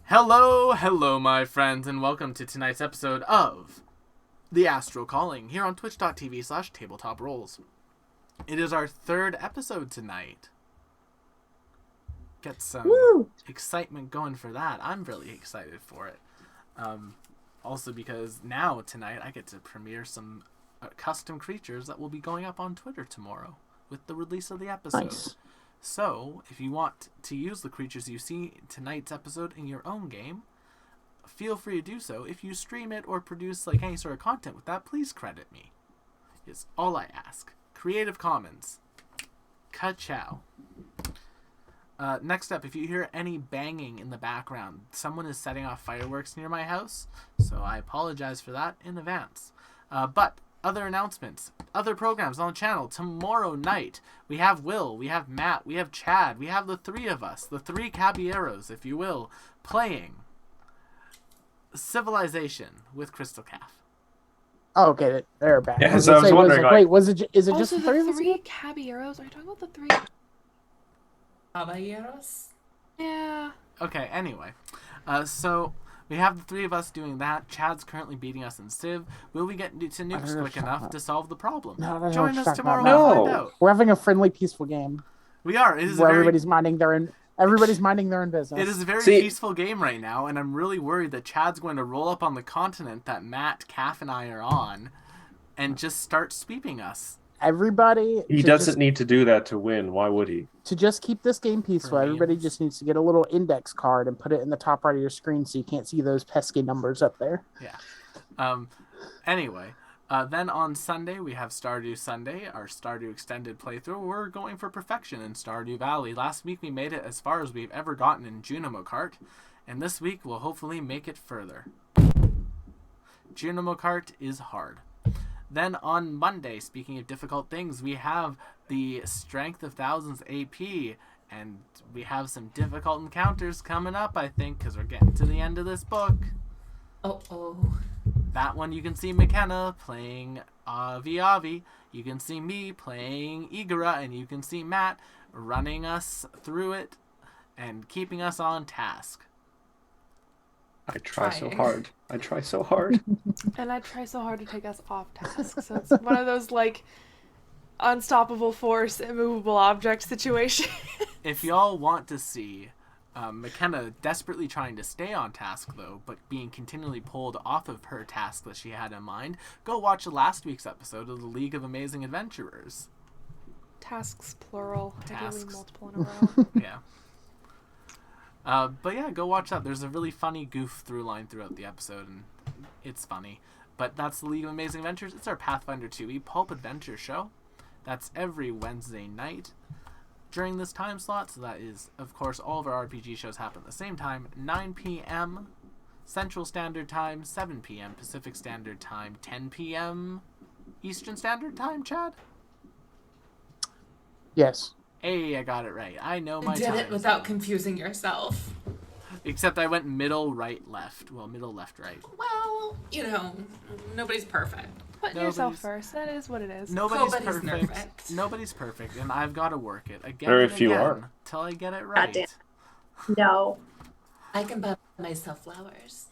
Hello, my friends, and welcome to tonight's episode of The Astral Calling here on twitch.tv/tabletop-rolls. It is our third episode tonight. Get some excitement going for that. I'm really excited for it. Also because now, tonight, I get to premiere some custom creatures that will be going up on Twitter tomorrow with the release of the episode. Nice. So, if you want to use the creatures you see in tonight's episode in your own game, feel free to do so. If you stream it or produce any sort of content with that, please credit me. It's all I ask. Creative Commons. Ka-chow. Next up, if you hear any banging in the background, someone is setting off fireworks near my house, so I apologize for that in advance. But other announcements, other programs on the channel. Tomorrow night, we have Will, we have Matt, we have Chad, we have the three of us, the three caballeros, if you will, playing Civilization with Crystal Calf. Oh, okay, they're back. Yeah, so I was wondering, is it just the three of us? Three caballeros? Are you talking about the three caballeros? Yeah. Okay, anyway. So we have the three of us doing that. Chad's currently beating us in Civ. Will we get to nukes quick enough to solve the problem? No, Join us tomorrow and find out. We're having a friendly, peaceful game. We are. It is where everybody's minding their own business. It is a very peaceful game right now, and I'm really worried that Chad's going to roll up on the continent that Matt, Calf, and I are on and just start sweeping us. He doesn't need to do that to win. Why would he? To just keep this game peaceful, everybody just needs to get a little index card and put it in the top right of your screen so you can't see those pesky numbers up there. Yeah. Anyway, then on Sunday, we have Stardew Sunday, our Stardew extended playthrough. We're going for perfection in Stardew Valley. Last week, we made it as far as we've ever gotten in Junimo Kart, and this week, we'll hopefully make it further. Junimo Kart is hard. Then on Monday, speaking of difficult things, we have the Strength of Thousands AP, and we have some difficult encounters coming up, I think, because we're getting to the end of this book. Oh. That one you can see McKenna playing Avi. You can see me playing Igara, and you can see Matt running us through it and keeping us on task. I try so hard. And I try so hard to take us off task. So it's one of those, unstoppable force, immovable object situation. If y'all want to see McKenna desperately trying to stay on task, though, but being continually pulled off of her task that she had in mind, go watch last week's episode of the League of Amazing Adventurers. Tasks, plural. Tasks. Ideally multiple in a row. Yeah. But yeah, go watch that. There's a really funny goof through line throughout the episode, and it's funny. But that's the League of Amazing Adventures. It's our Pathfinder 2e Pulp Adventure show. That's every Wednesday night during this time slot. So that is, of course, all of our RPG shows happen at the same time. 9 p.m. Central Standard Time, 7 p.m. Pacific Standard Time, 10 p.m. Eastern Standard Time, Chad? Yes. Hey, I got it right. I know my did it without confusing yourself. Except I went middle, right, left. Well, middle, left, right. Well, nobody's perfect. Put yourself first. That is what it is. Nobody's perfect. Nobody's perfect, and I've got to work it again Very and few again are. till I get it right. Goddamn. No. I can buy myself flowers.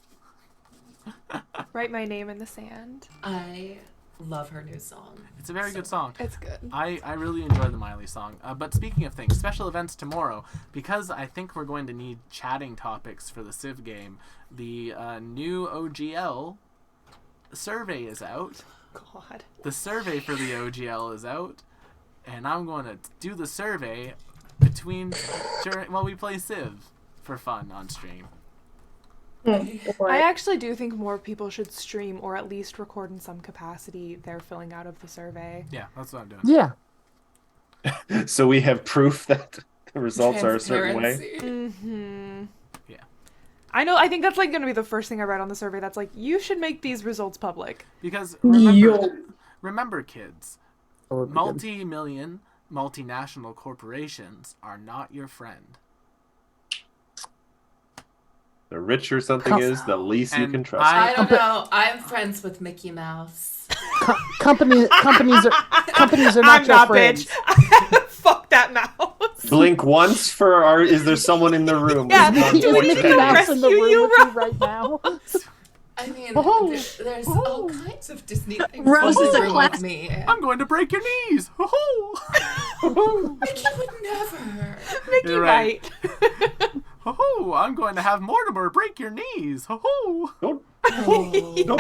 Write my name in the sand. I love her new song. It's a very good song. It's good. I really enjoy the Miley song. But speaking of things, special events tomorrow, because I think we're going to need chatting topics for the Civ game, the new OGL survey is out. God. The survey for the OGL is out, and I'm going to do the survey while we play Civ for fun on stream. I actually do think more people should stream or at least record in some capacity their filling out of the survey. Yeah, that's what I'm doing. Yeah. So we have proof that the results are a certain way. Mm-hmm. Yeah. I think that's going to be the first thing I read on the survey. That's you should make these results public. Because remember kids, Oh, multi-million, multinational corporations are not your friend. The richer something is, the least you can trust. I don't know. I'm friends with Mickey Mouse. Companies are not I'm your not, friends. bitch. Fuck that mouse. Blink once for our. Is there someone in the room? Yeah, Not do we point need to to anyone. Mouse in the rescue room you, with you right now. I mean, Oh. there's all kinds of Disney things Rose in is the a room class- with me. I'm going to break your knees. Ho-ho! Mickey would never. Mickey You're right. might. Ho-ho! I'm going to have Mortimer break your knees. Ho-ho! Don't I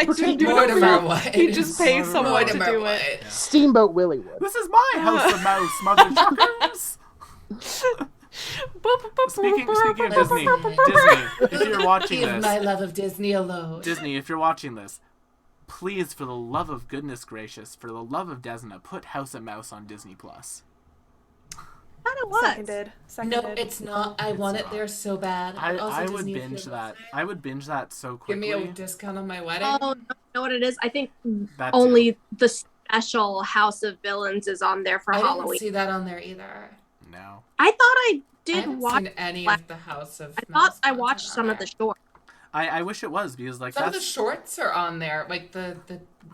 pretend didn't you do don't it. Mortimer know. would. He just pays someone to Mortimer do would. it. Steamboat Willie would. This is my house of mouse, mother truckers. Speaking of Disney, if you're watching Leave my this, love of Disney alone. Disney, if you're watching this, please, for the love of goodness gracious, for the love of Desna, put House of Mouse on Disney Plus. Thought it was. Seconded. No, it's not. I want it there so bad. I Also, would Disney binge Plus. that. I would binge that so Give quickly. me a discount on my wedding. Oh, you know what it is? I think That too. only the special House of Villains is on there for I didn't Halloween. see that on there either. No. I thought I I did haven't watch. seen any Black- of the House of I Mouse thought I content watched on some of the there. shorts. I wish it was because like Some of the that's shorts are on there, like the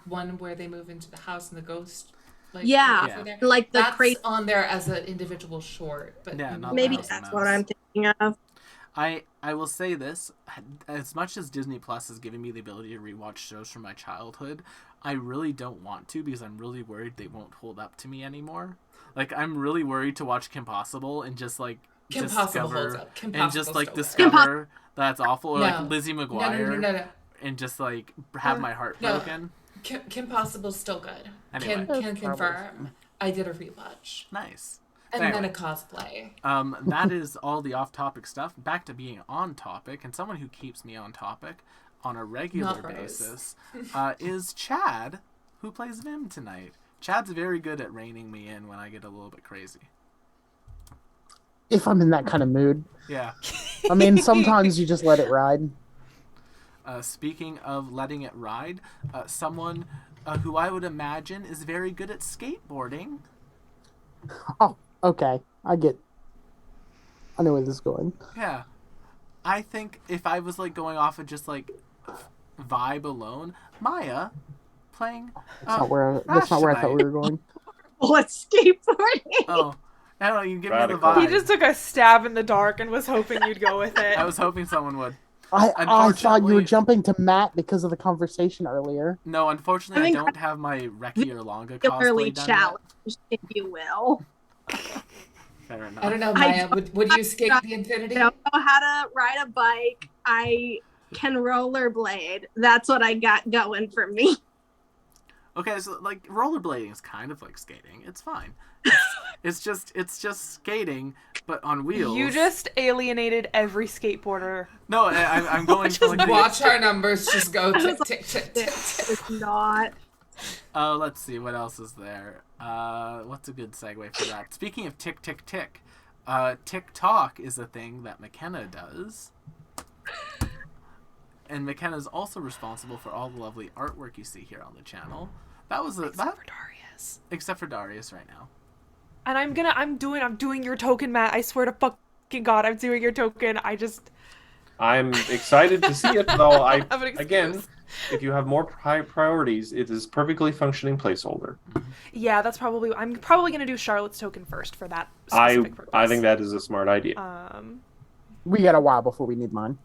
one where they move into the house and the ghost. Like, Yeah, goes in there. like the That's crazy. on there as an individual short, but Yeah, not the Maybe House of that's Mouse. what I'm thinking of. I will say this, as much as Disney Plus has given me the ability to rewatch shows from my childhood, I really don't want to because I'm really worried they won't hold up to me anymore. Like I'm really worried to watch Kim Possible and just like Kim Possible discover holds up. Kim and just Possible's like still there. discover that's awful or No. like Lizzie No, McGuire no. and just like have my heart No. broken. Kim Possible's still good. Anyway. Can confirm. I did a rewatch. Nice. And Anyway. then a cosplay. That is all the off-topic stuff. Back to being on topic, and someone who keeps me on topic on a regular Not Rose. basis is Chad, who plays Vim tonight. Chad's very good at reining me in when I get a little bit crazy. If I'm in that kind of mood. Yeah. I mean, sometimes you just let it ride. Speaking of letting it ride, someone who I would imagine is very good at skateboarding. Oh, okay. I know where this is going. Yeah. I think if I was like going off of just like vibe alone, Maya playing. That's not where I thought we were going. Let's skateboarding. Oh, I don't know. You give Radical. me the vibe. He just took a stab in the dark and was hoping you'd go with it. I was hoping someone would. I thought you Unfortunately- were jumping to Matt because of the conversation earlier. No, unfortunately, I, I mean, don't have my Reki or Longa Particularly cosplay done challenged, if you will. yet. Fair enough. I don't know, I Maya. Would you skate the infinity? I don't know how to ride a bike. I can rollerblade. That's what I got going for me. Okay, so like rollerblading is kind of like skating. It's fine. It's just skating, but on wheels. You just alienated every skateboarder. No, I'm going for like the- Watch our numbers just go was tick, like, tick, tick, tick, This tick. is not. Let's see what else is there. What's a good segue for that? Speaking of tick tick tick, TikTok is a thing that McKenna does, and McKenna is also responsible for all the lovely artwork you see here on the channel. That was Except for Darius. except for Darius right now. And I'm doing your token, Matt. I swear to fucking God, I'm doing your token. I'm excited to see it, though. I have an excuse. Again, if you have more high priorities, it is perfectly functioning placeholder. Yeah, I'm probably gonna do Charlotte's token first for that specific purpose. I think that is a smart idea. We got a while before we need mine.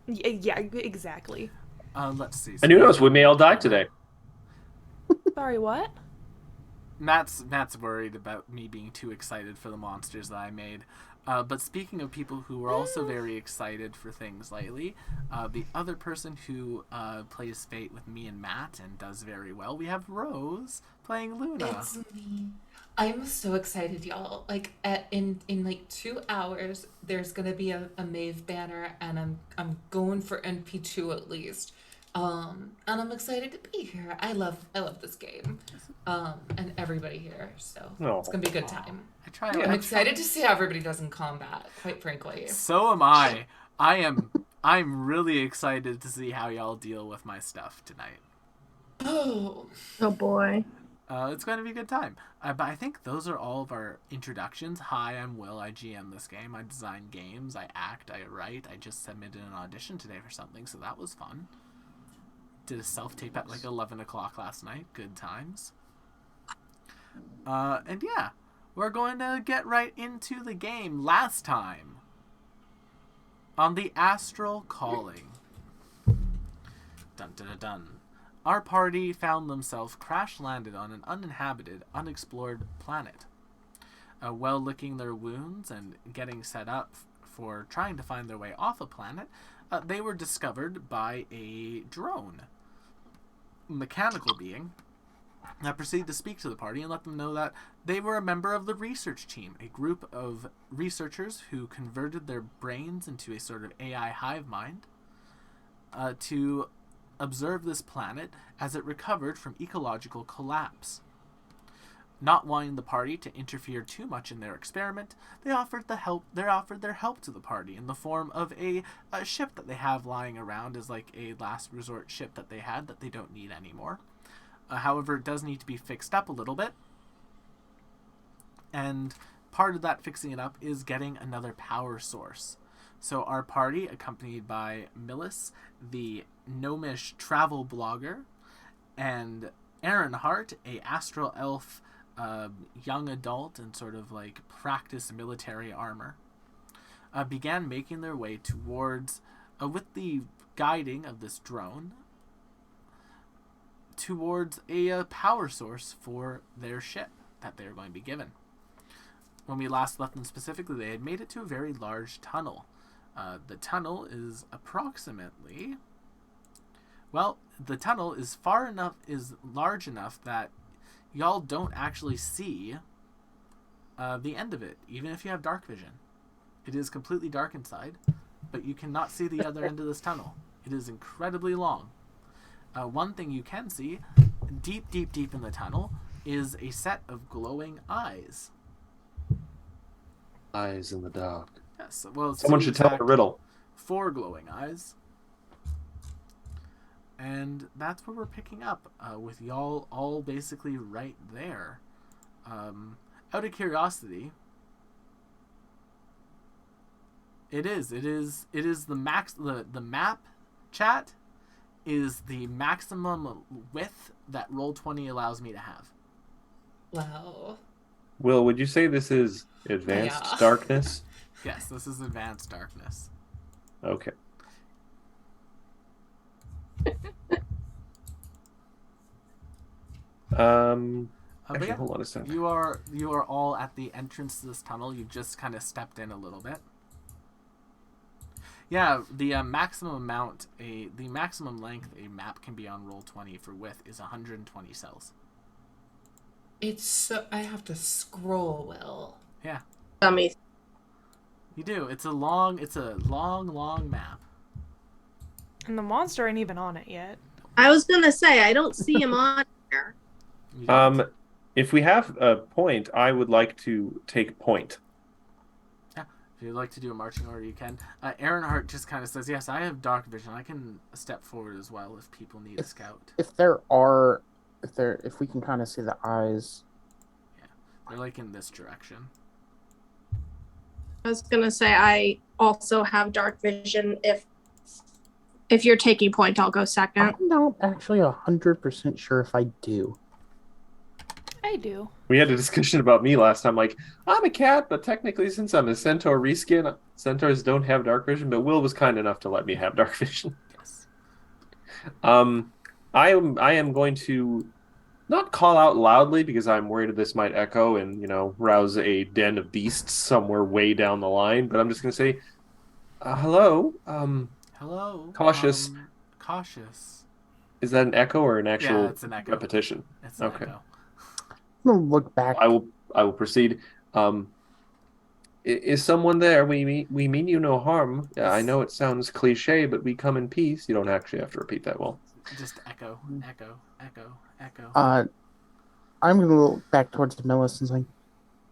Yeah, exactly. Let's see. And who knows, we may all die today. Sorry, what? Matt's worried about me being too excited for the monsters that I made. But speaking of people who were also very excited for things lately, the other person who plays Fate with me and Matt and does very well, we have Rose playing Luna. It's me. I'm so excited, y'all. Like in like 2 hours, there's gonna be a Maeve banner, and I'm going for NP2 at least. And I'm excited to be here. I love this game, and everybody here. So it's gonna be a good time. I'm excited to see how everybody does in combat. Quite frankly. So am I. I'm really excited to see how y'all deal with my stuff tonight. Oh. Oh boy. It's going to be a good time. But I think those are all of our introductions. Hi, I'm Will. I GM this game. I design games. I act. I write. I just submitted an audition today for something, so that was fun. Did a self-tape at like 11 o'clock last night. Good times. And yeah, we're going to get right into the game. Last time on the Astral Calling. Dun dun dun dun. Our party found themselves crash-landed on an uninhabited, unexplored planet. While licking their wounds and getting set up for trying to find their way off a planet, they were discovered by a drone, mechanical being, that proceeded to speak to the party and let them know that they were a member of the research team, a group of researchers who converted their brains into a sort of AI hive mind to observe this planet as it recovered from ecological collapse. Not wanting the party to interfere too much in their experiment, they offered their help to the party in the form of a ship that they have lying around as like a last resort ship that they had that they don't need anymore. However, it does need to be fixed up a little bit, and part of that fixing it up is getting another power source. So our party, accompanied by Millis, the gnomish travel blogger, and Aaron Hart, a astral elf, young adult and sort of like practice military armor, began making their way towards, with the guiding of this drone, towards a power source for their ship that they were going to be given. When we last left them specifically, they had made it to a very large tunnel. The tunnel is approximately... Well, the tunnel is large enough that y'all don't actually see the end of it, even if you have dark vision. It is completely dark inside, but you cannot see the other end of this tunnel. It is incredibly long. One thing you can see, deep, deep, deep in the tunnel, is a set of glowing eyes. Eyes in the dark. Yes, well, Someone should tell a riddle. 4 glowing eyes. And that's where we're picking up, with y'all all basically right there. Out of curiosity, it is the map chat is the maximum width that Roll20 allows me to have. Wow. Will, would you say this is advanced darkness? Yes, this is advanced darkness. Okay. Actually, yeah, hold on a second. you are all at the entrance to this tunnel. You just kind of stepped in a little bit. Yeah, the maximum length a map can be on Roll20 for width is 120 cells. It's so... I have to scroll, Will. Yeah. Dummy. You do. It's a long map. And the monster ain't even on it yet. I was gonna say I don't see him on here. You don't? If we have a point, I would like to take point. If you'd like to do a marching order, you can. Aaron Hart just kind of says, yes, I have dark vision. I can step forward as well if people need a scout. If we can kind of see the eyes. Yeah, they're like in this direction. I was gonna say I also have dark vision. If you're taking point, I'll go second. I'm not actually 100% sure if I do. I do. We had a discussion about me last time. Like, I'm a cat, but technically, since I'm a centaur reskin, centaurs don't have dark vision. But Will was kind enough to let me have dark vision. Yes. I am going to not call out loudly because I'm worried this might echo and rouse a den of beasts somewhere way down the line. But I'm just going to say, hello. Hello. Cautious. Cautious. Is that an echo or an actual it's an echo. repetition? It's an Okay. echo. I'm gonna look back. I will proceed. Is someone there? We mean you no harm. I know it sounds cliche, but we come in peace. You don't actually have to repeat that, Will. Just echo, echo, echo, echo. I'm gonna look back towards the Millis and say,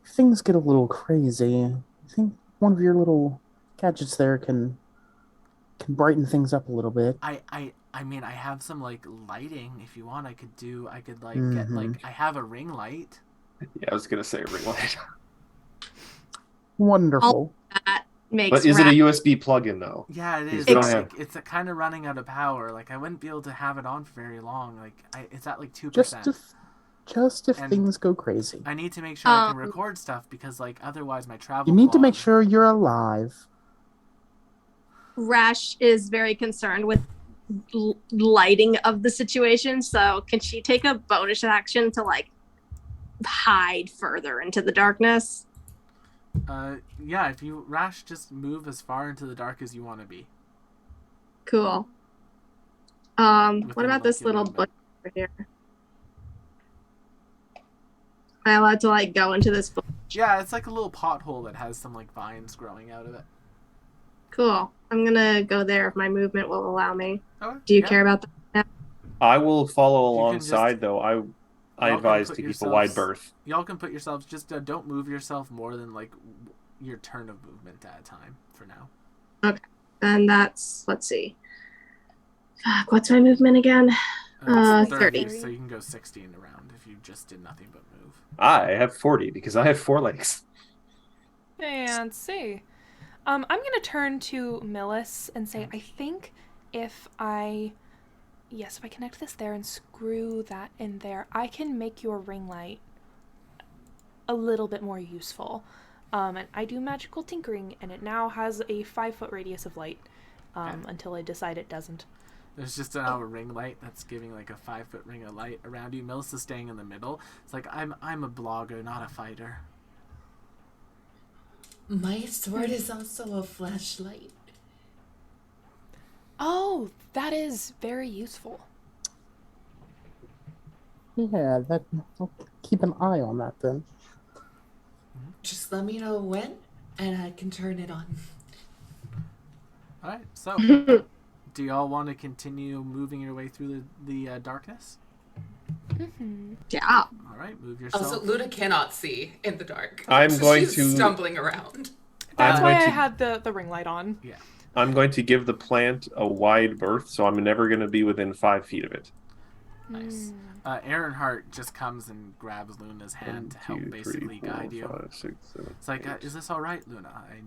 things get a little crazy. I think one of your little gadgets there can brighten things up a little bit. I mean, I have some like lighting. If you want, I could get like I have a ring light. Yeah, I was gonna say ring light. Wonderful. That makes. But is it a USB plug-in though? Yeah, it is. Because It's kind of running out of power. Like I wouldn't be able to have it on for very long. Like it's at like 2%. Just if And- things go crazy. I need to make sure I can Um, record stuff because, like, otherwise my travel. You need to make blog- sure you're alive. Rash is very concerned with lighting of the situation, so can she take a bonus action to like hide further into the darkness? Yeah. If you Rash, just move as far into the dark as you want to be. Cool. Within, What about like, this your little movement. bush over here? Am I allowed to like go into this bush? Yeah, it's like a little pothole that has some like vines growing out of it. Cool. I'm gonna go there if my movement will allow me. Okay, Do you yeah. care about that? I will follow You can just- alongside, though. I Y'all can advise put to keep a yourselves- wide berth. Y'all can put yourselves. Just don't move yourself more than like your turn of movement at a time for now. Then that's, let's see. Fuck, what's my movement again? It's 30. so you can go 16 around if you just did nothing but move. I have 40 because I have 4 legs. Fancy. I'm gonna turn to Millis and say, I think if I connect this there and screw that in there, I can make your ring light a little bit more useful. And I do magical tinkering, and it now has a 5-foot radius of light. Until I decide it doesn't. There's just now a ring light that's giving like a 5-foot ring of light around you. Melissa's staying in the middle. It's like I'm a blogger, not a fighter. My sword is also a flashlight. Oh, that is very useful. Yeah, I'll keep an eye on that then. Just let me know when, and I can turn it on. All right. So, do y'all want to continue moving your way through the darkness? Mm-hmm. Yeah. All right. Move yourself. Also, Luna cannot see in the dark. I'm so going she's to- stumbling around. That's I'm why going I to- had the ring light on. Yeah. I'm going to give the plant a wide berth, so I'm never going to be within 5 feet of it. Nice. Mm. Aaronheart just comes and grabs Luna's hand to help basically guide you. 5, 6, 7, It's like, 8. is this all right, Luna? I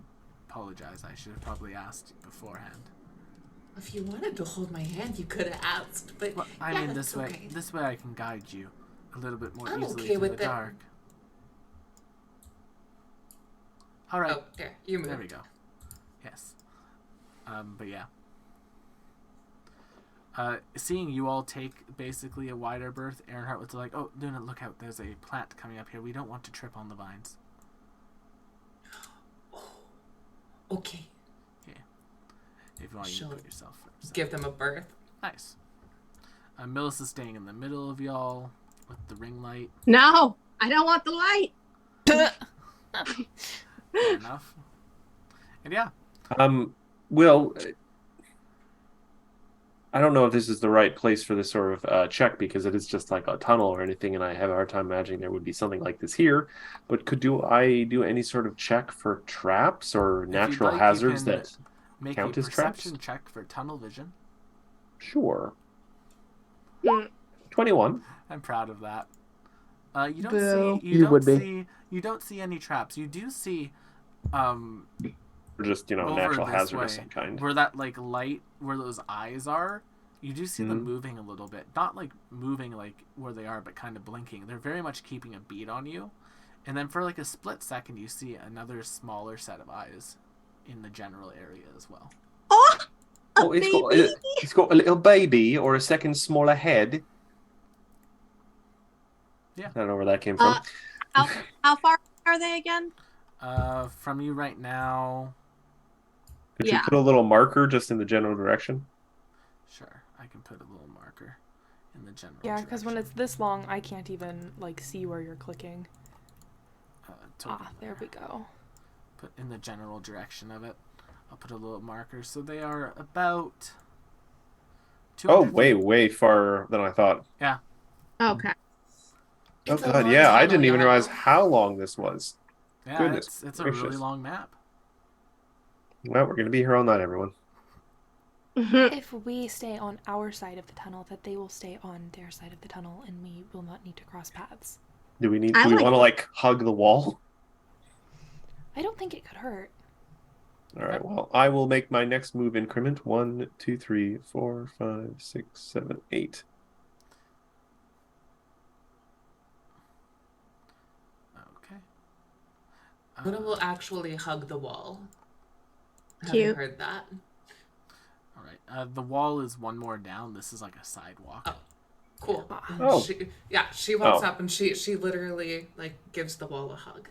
apologize. I should have probably asked beforehand. If you wanted to hold my hand, you could have asked. But Well, I yeah, mean, that's this way. okay. This way, I can guide you a little bit more I'm easily okay through with the that. dark. All right. Oh, there, you moved. There we go. Yes. But yeah. Seeing you all take basically a wider berth, Earnhardt was like, "Oh, Luna, look out! There's a plant coming up here. We don't want to trip on the vines." Okay, If you want, you Sure. can put yourself first. give them a berth. Nice. Millis is staying in the middle of y'all with the ring light. No, I don't want the light. Fair enough. And yeah, Will, I don't know if this is the right place for this sort of check because it is just like a tunnel or anything, and I have a hard time imagining there would be something like this here. But I do any sort of check for traps or you'd natural like, you hazards can that make count a as traps? perception check for tunnel vision. Sure. Mm. 21. I'm proud of that. You don't Boo. see. You don't would be. see. You don't see any traps. You do see. Or just, Over natural this hazard way, of some kind. where that like light, where those eyes are, you do see them Mhm. moving a little bit. Not like moving like where they are, but kind of blinking. They're very much keeping a beat on you. And then for like a split second, you see another smaller set of eyes in the general area as well. Oh, Oh, it's got a little baby or a second smaller head. Yeah. I don't know where that came from. How far are they again? From you right now, Could you yeah. put a little marker just in the general direction? sure, I can put a little marker in the general. Yeah, because when direction. it's this long, I can't even like see where you're clicking. Totally There we go. put in the general direction of it. I'll put a little marker. So they are about. Oh, 200 way, feet. way far than I thought. Okay. Oh It's a god, long yeah, I tunnel, didn't even y'all. realize how long this was. Yeah, Goodness it's a really gracious. long map. Well, we're gonna be here all night, everyone. If we stay on our side of the tunnel, that they will stay on their side of the tunnel, and we will not need to cross paths. Do we I like- want to hug the wall? I don't think it could hurt. All right. Well, I will make my next move increment. 1, 2, 3, 4, 5, 6, 7, 8. Luna will actually hug the wall. Have Cute. you heard that? All right. The wall is one more down. This is like a sidewalk. Oh, cool. Oh. She walks Oh. up and she literally like gives the wall a hug.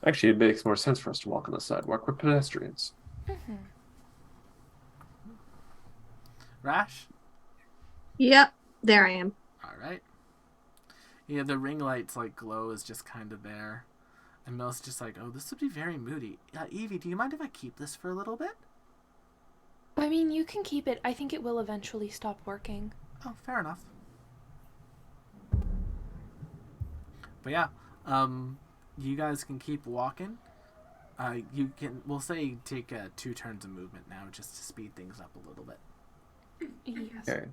Actually, it makes more sense for us to walk on the sidewalk. We're pedestrians. Rash? Yep, there I am. All right. Yeah, the ring light's like glow is just kind of there. And Mel's just like, oh, this would be very moody. Evie, do you mind if I keep this for a little bit? I mean, you can keep it. I think it will eventually stop working. Oh, fair enough. But yeah, you guys can keep walking. We'll say take 2 turns of movement now just to speed things up a little bit. Yes. Okay.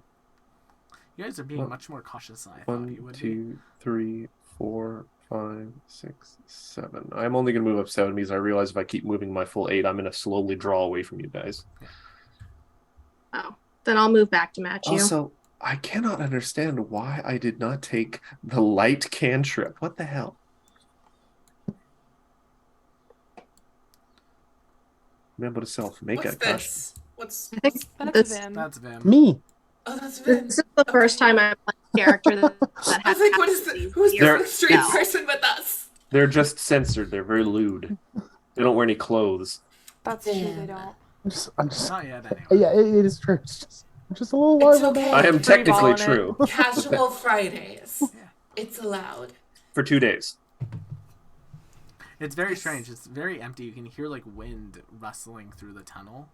You guys are being Well, much more cautious than I thought you 1, would be. 2, 3, 4, 5, 6, 7. I'm only going to move up 7 because I realize if I keep moving my full 8, I'm going to slowly draw away from you guys. Oh, then I'll move back to match you. Also, I cannot understand why I did not take the light cantrip. What the hell? Remember to self-make What's a custom. this? What's I think That's this, Vim. That's Vim. Me. Oh, that's Vin. this is the first time I've played a character that I has was like, what is these this? Who's There- this street No. person with us? They're just censored. They're very lewd. They don't wear any clothes. That's true, they Damn. don't. I'm just. Not yet, anyway. Yeah, it is true. I'm just a little It's larva. okay. I am Free technically balling it. true. Casual Fridays. Yeah. It's allowed. For 2 days. It's very strange. It's very empty. You can hear like wind rustling through the tunnel.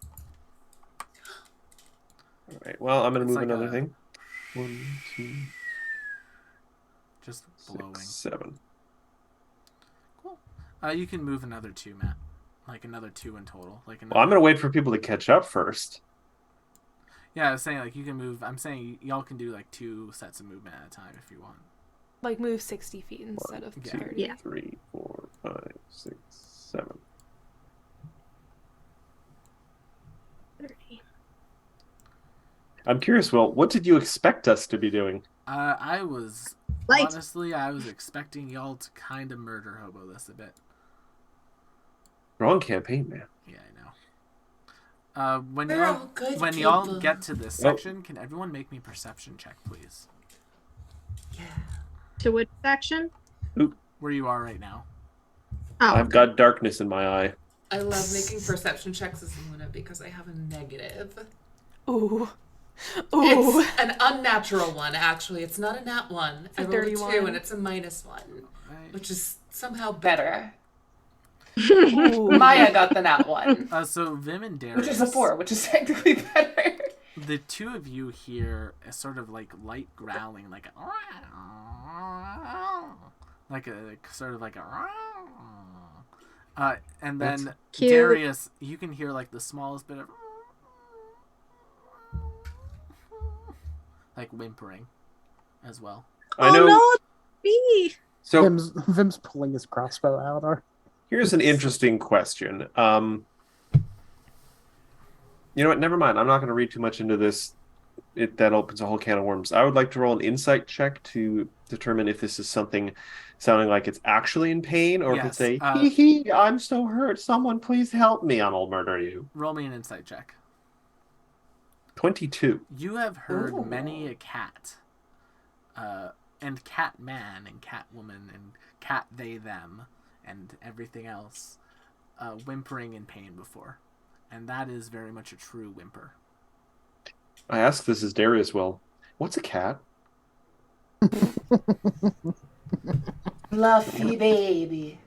All right. Well, I'm going to It's move like another a- thing. 1, 2, Just 6, blowing. 7. Cool. You can move another 2, Matt. Like another 2 in total. Like another... Well, I'm going to wait for people to catch up first. Yeah, I was saying like you can move. I'm saying y'all can do like 2 sets of movement at a time if you want. Like move 60 feet instead of 2, 30. Yeah. 3, 4, 5, 6, 7. 30. I'm curious, Will, what did you expect us to be doing? I was Light. honestly, I was expecting y'all to kind of murder hobo this a bit. Wrong campaign, man. Yeah, I know. When We're all good when y'all people. get to this Oh. section, can everyone make me perception check, please? Yeah. To which section? Where you are right now. Oh, I've got darkness in my eye. I love making perception checks as Luna because I have a negative. Ooh. Ooh. It's an unnatural one, actually. It's not a nat 1. a I rolled a 2 31. and it's a -1, Right. which is somehow better. Ooh. Maya got the nat 1, So Vim and Darius, which is a 4, which is technically better. the 2 of you hear a sort of like light growling, like sort of like a. And then That's cute. Darius, you can hear like the smallest bit of like whimpering as well. I know. Oh no, me. So Vim's pulling his crossbow out. here's an interesting question. You know what? Never mind. I'm not going to read too much into this. That opens a whole can of worms. I would like to roll an insight check to determine if this is something sounding like it's actually in pain, or if it's Yes, a hee hee, I'm so hurt. Someone please help me, and I'll murder you. Roll me an insight check. 22. You have heard Ooh. many a cat, and cat man, and cat woman, and cat they them, and everything else, whimpering in pain before, and that is very much a true whimper. I ask this as Darius will. What's a cat? Fluffy baby.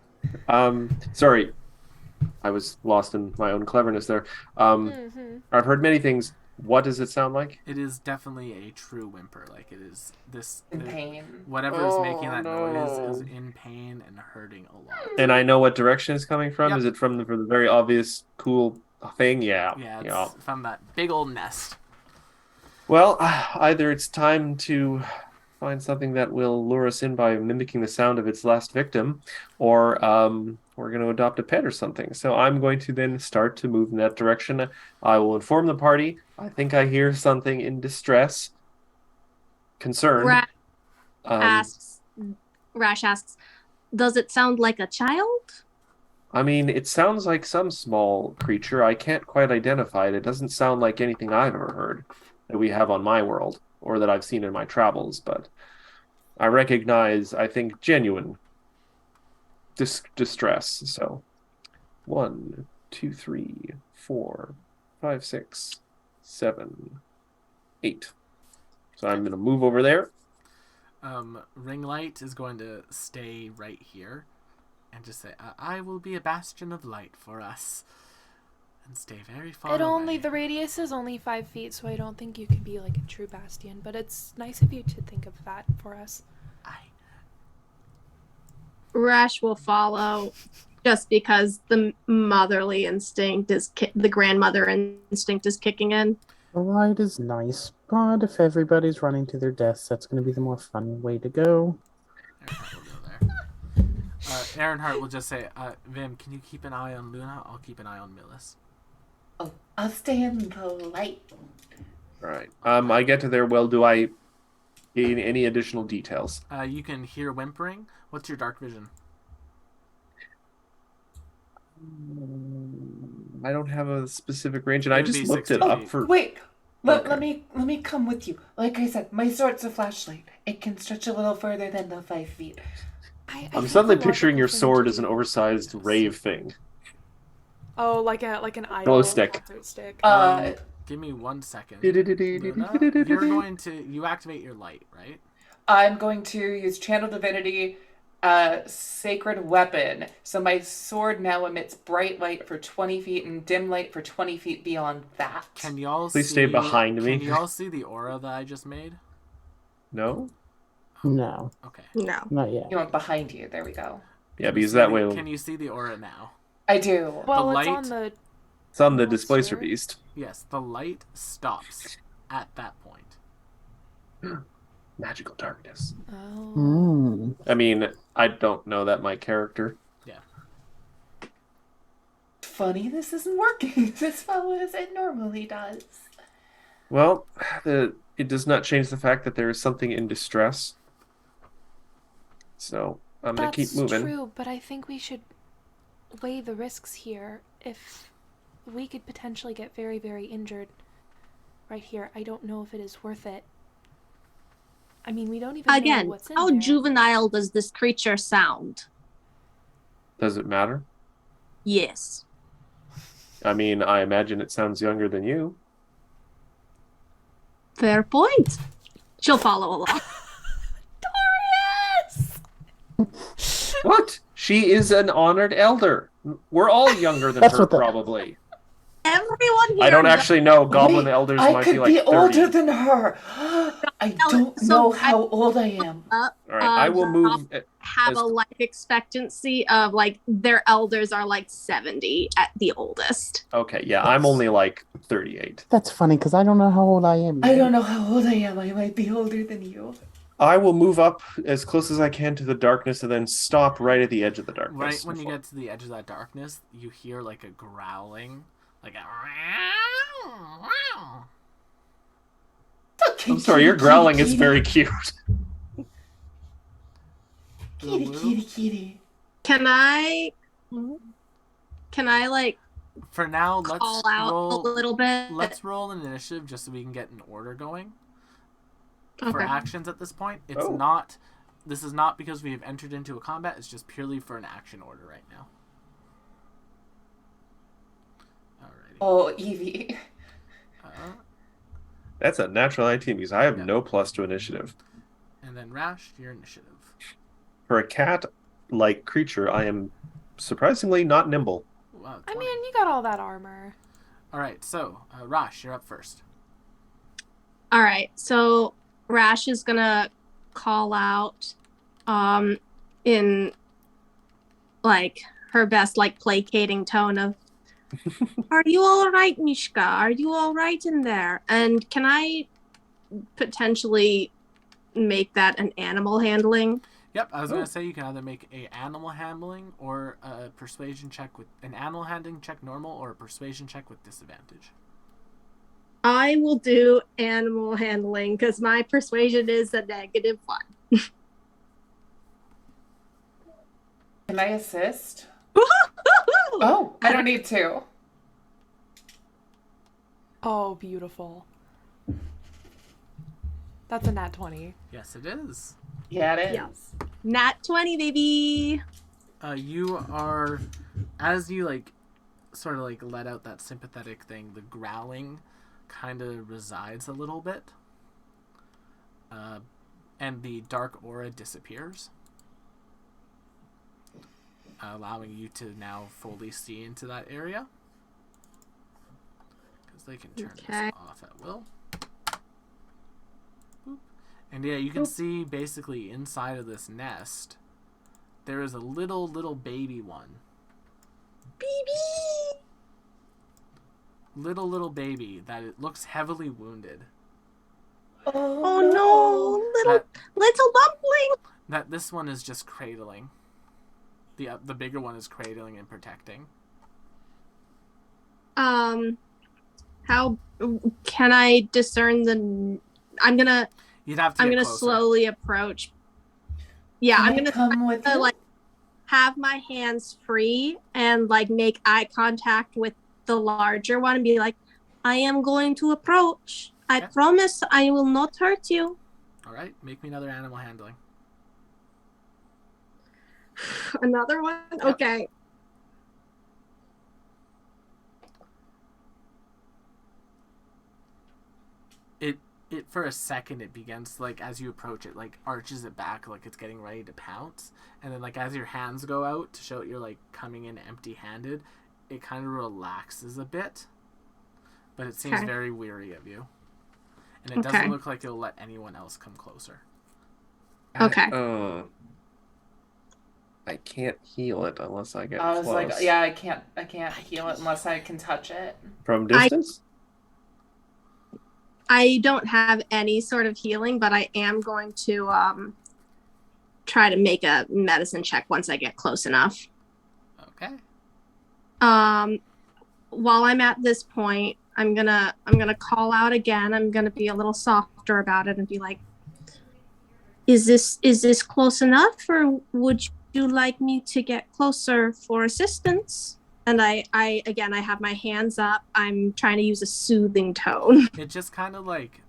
Sorry. I was lost in my own cleverness there. Mhm. I've heard many things. What does it sound like? It is definitely a true whimper. Like it is this. In pain. Whatever is making Oh, that no. noise is in pain and hurting a lot. And I know what direction it's coming from. Yep. Is it from the very obvious cool thing? Yeah. Yeah, it's from that big old nest. Well, either it's time to find something that will lure us in by mimicking the sound of its last victim, or we're going to adopt a pet or something. So I'm going to then start to move in that direction. I will inform the party. I think I hear something in distress. Concern. Rash asks, Does it sound like a child? I mean, it sounds like some small creature. I can't quite identify it. It doesn't sound like anything I've ever heard that we have on my world or that I've seen in my travels, but I recognize, I think, genuine distress. So 1, 2, 3, 4, 5, 6, 7, 8. So I'm going to move over there. Ringlight is going to stay right here and just say, I will be a bastion of light for us. And stay very far away. The radius is only 5 feet, so I don't think you could be like a true bastion, but it's nice of you to think of that for us. Rash will follow just because the motherly instinct is the grandmother instinct is kicking in. The light is nice, but if everybody's running to their deaths, that's going to be the more fun way to go. Earnhardt will go there. Earnhardt will just say, Vim, can you keep an eye on Luna? I'll keep an eye on Millis. Oh, I'll stay in the light. All right. I get to there. Well, do I gain any additional details? You can hear whimpering. What's your dark vision? I don't have a specific range, and It I would just be looked 60 it up feet. for. Wait, Okay. let me come with you. Like I said, my sword's a flashlight. It can stretch a little further than the 5 feet. I I'm think suddenly the picturing your logical thing sword to as an do oversized is- rave thing. Oh, like an idol Glow stick. concert stick. Give me 1 second. Luna, you activate your light, right? I'm going to use Channel Divinity, Sacred Weapon. So my sword now emits bright light for 20 feet and dim light for 20 feet beyond that. Can y'all Please stay behind me. Can y'all see the aura that I just made? No? No, Okay. No. not yet. You want behind you. There we go. Yeah, Can you because see that way Can you see the aura now? I do. Well, the it's light- on the... it's on the What's Displacer your- Beast. Yes, the light stops at that point. Magical darkness. Oh. Mm. I mean, I don't know that my character. Funny this isn't working as well as it normally does. Well, it does not change the fact that there is something in distress. So I'm going to keep moving. That's true, but I think we should weigh the risks here. If we could potentially get very, very injured right here, I don't know if it is worth it. I mean, we don't even know Again, what's in how there. juvenile does this creature sound? Does it matter? Yes. I mean, I imagine it sounds younger than you. Fair point. She'll follow along. Dorius! What? She is an honored elder. We're all younger than That's her, what the- probably. Everyone here I don't knows- actually know. Goblin Wait, elders I might could be like 30. older than her. I don't so know how old I am. All right, I will move. have as- a life expectancy of like their elders are like 70 at the oldest. Okay, yeah, I'm only like 38. That's funny because I don't know how old I am. I don't know how old I am. I might be older than you. I will move up as close as I can to the darkness and then stop right at the edge of the darkness. Right when you before- get to the edge of that darkness, you hear like a growling, like a. Okay, I'm sorry, your kitty, growling kitty, is very cute. kitty, kitty, kitty. Can I like For now, let's call out roll. a little bit? Let's roll an initiative just so we can get an order going. For Okay. actions at this point, it's Oh. not. This is not because we have entered into a combat. It's just purely for an action order right now. Alrighty. Oh, Evie. That's a natural 19 because I have Yeah. no plus to initiative. And then Rash, your initiative. For a cat-like creature, I am surprisingly not nimble. Wow, I 20. mean, you got all that armor. All right, so Rash, you're up first. All right. So Rash is going to call out in like her best like placating tone of are you all right, Mishka? Are you all right in there? And can I potentially make that an animal handling? Yep, I was gonna say you can either make a animal handling or a persuasion check with an animal handling check normal or a persuasion check with disadvantage. I will do animal handling because my persuasion is a -1. Can I assist? Oh, I don't need to. Oh, beautiful. That's a nat 20. Yes, it is. Yeah, it is. Yeah. Nat 20, baby. You are, as you like, sort of like let out that sympathetic thing, the growling kind of resides a little bit. And the dark aura disappears, allowing you to now fully see into that area. Because they can turn this off at will. Boop. And yeah, you can see basically inside of this nest, there is a little baby one. Baby. Little baby that it looks heavily wounded. Oh no, little dumpling. That this one is just cradling. The bigger one is cradling and protecting. How can I discern the? You'd have to. I'm get gonna closer. slowly approach. Yeah, Can I'm I gonna come with you? like have my hands free and like make eye contact with the larger one and be like, I am going to approach. I promise I will not hurt you. All right, make me another animal handling. Another one? Yep. Okay. It for a second it begins like as you approach it like arches it back like it's getting ready to pounce, and then like as your hands go out to show you're like coming in empty-handed, it kind of relaxes a bit, but it seems very weary of you, and it doesn't look like it'll let anyone else come closer. Okay. I can't heal it unless I get I was close. like, yeah, I can't heal it unless I can touch it. From distance? I don't have any sort of healing, but I am going to try to make a medicine check once I get close enough. Okay. While I'm at this point, I'm gonna call out again. I'm gonna be a little softer about it and be like, is this close enough, or would you like me to get closer for assistance? And I have my hands up. I'm trying to use a soothing tone. It just kind of like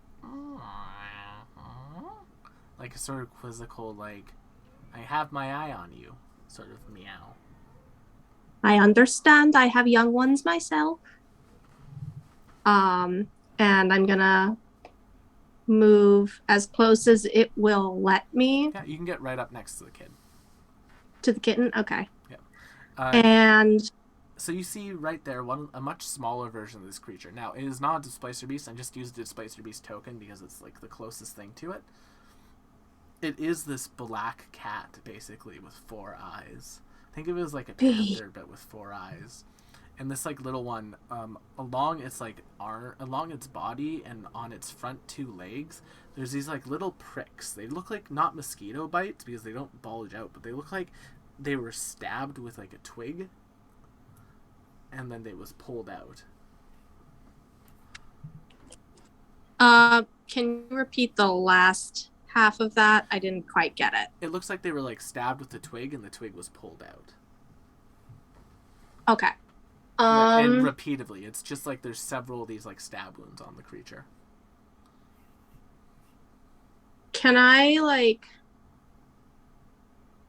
a sort of quizzical, like, I have my eye on you, sort of meow. I understand. I have young ones myself. And I'm gonna move as close as it will let me. Yeah, you can get right up next to the kid. To the kitten? Okay. Yep. And so you see right there a much smaller version of this creature. Now, it is not a Displacer Beast. I just used the Displacer Beast token because it's like the closest thing to it. It is this black cat, basically, with 4 eyes. Think of it as like a panther, but with 4 eyes. And this like little one, along its like along its body and on its front 2 legs, there's these like little pricks. They look like not mosquito bites because they don't bulge out, but they look like they were stabbed with like a twig, and then they was pulled out. can you repeat the last half of that? I didn't quite get it. It looks like they were like stabbed with the twig, and the twig was pulled out. Okay. And repeatedly, it's just like there's several of these like stab wounds on the creature. Can I like?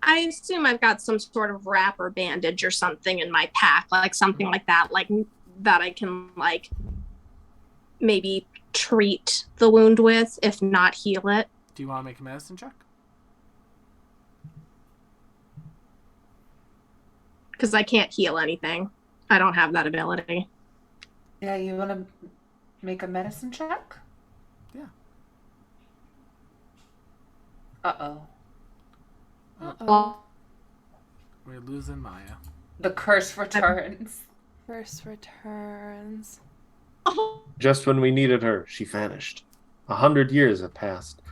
I assume I've got some sort of wrap or bandage or something in my pack, like something like that I can like maybe treat the wound with, if not heal it. Do you want to make a medicine check? Because I can't heal anything. I don't have that ability. Yeah, you want to make a medicine check? Yeah. Uh-oh. Well, We're losing Maya. The curse returns. First returns. Just when we needed her, she vanished. 100 years have passed.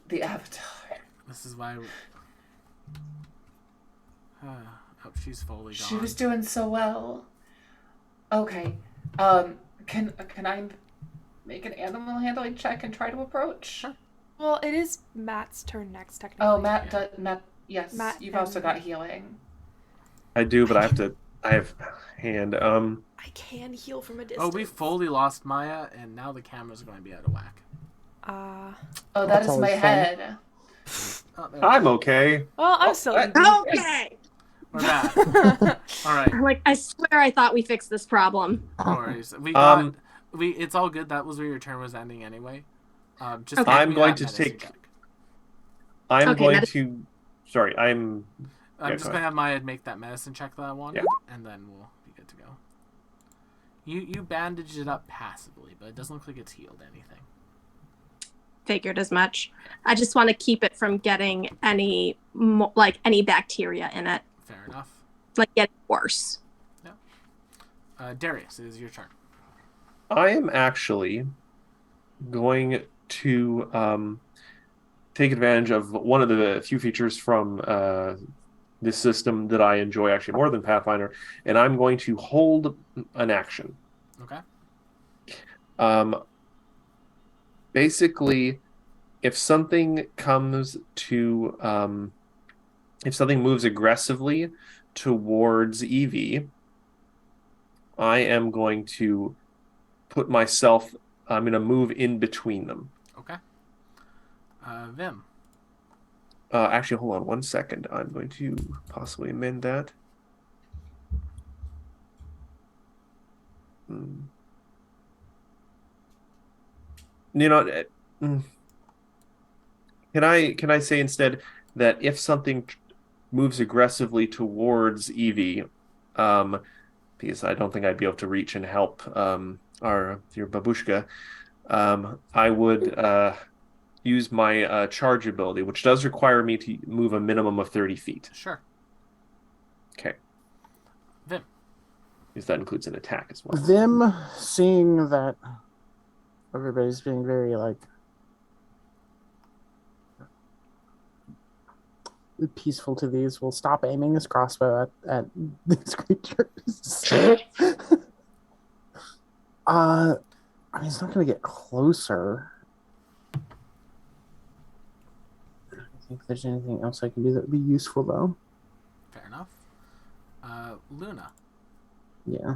The Avatar. This is why. Oh, she's fully gone. She was doing so well. Okay. Can I make an animal handling check and try to approach? Sure. Well, it is Matt's turn next, technically. Oh, Matt Yes, Matt you've also got and- healing. I do, but I have hand. I can heal from a distance. Oh, we fully lost Maya, and now the camera's going to be out of whack. Oh, that That's is my always fun. head. Oh, there we I'm go. okay. Well, I'm Oh, still that- easy. Okay. We're back. All right. I'm like, I swear I thought we fixed this problem. No worries. We got. Um, It's all good. That was where your turn was ending anyway. Just Okay. give I'm me going that to medicine take- check. I'm Okay, going that is- to. Sorry, I'm. I'm Yeah, just go gonna have Maya make that medicine check that I wanted, Yeah. and then we'll be good to go. You bandaged it up passively, but it doesn't look like it's healed anything. Figured as much. I just want to keep it from getting any any bacteria in it, Fair enough. like getting worse. Darius, it is your turn. I am actually going to take advantage of one of the few features from this system that I enjoy actually more than Pathfinder, and I'm going to hold an action. Okay. Basically, if something comes to if something moves aggressively towards Evie, I am going to put myself. I'm going to move in between them. Okay. Vim. Actually, hold on 1 second. I'm going to possibly amend that. You know, can I say instead that if something moves aggressively towards Evie, because I don't think I'd be able to reach and help your babushka, I would use my charge ability, which does require me to move a minimum of 30 feet. Sure. Okay. Vim. Because that includes an attack as well. Them seeing that everybody's being very peaceful to these, will stop aiming his crossbow at these creatures. I mean, it's not going to get closer. I don't think there's anything else I can do that would be useful, though. Fair enough. Luna. Yeah.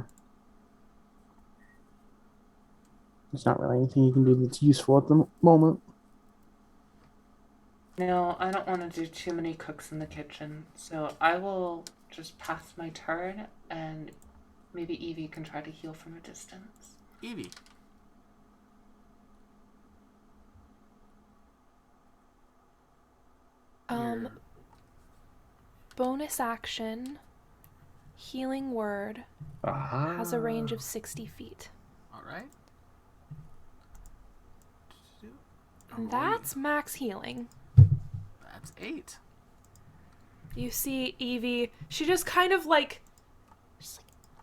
There's not really anything you can do that's useful at the moment. No, I don't want to do too many cooks in the kitchen, so I will just pass my turn, and maybe Evie can try to heal from a distance. Evie. You're- Bonus action. Healing word has a range of 60 feet. All right. And that's max healing. That's 8. You see Evie, she just kind of like,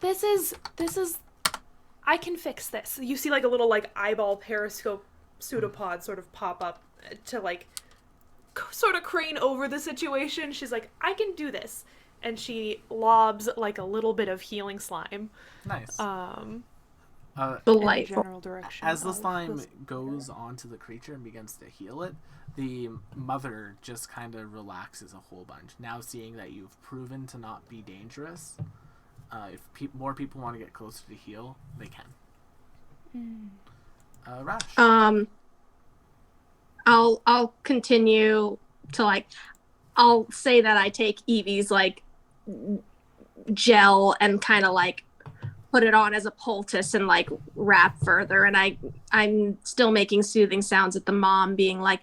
this is, I can fix this. You see like a little like eyeball periscope pseudopod sort of pop up to like sort of crane over the situation. She's like, I can do this. And she lobs like a little bit of healing slime. Nice. In the Delightful. general direction. As the of slime this- goes onto the creature and begins to heal it, the mother just kind of relaxes a whole bunch. Now seeing that you've proven to not be dangerous, if more people want to get closer to heal, they can. Rash. I'll continue to like, I'll say that I take Evie's like gel and kind of like put it on as a poultice and like wrap further, and I'm still making soothing sounds at the mom, being like,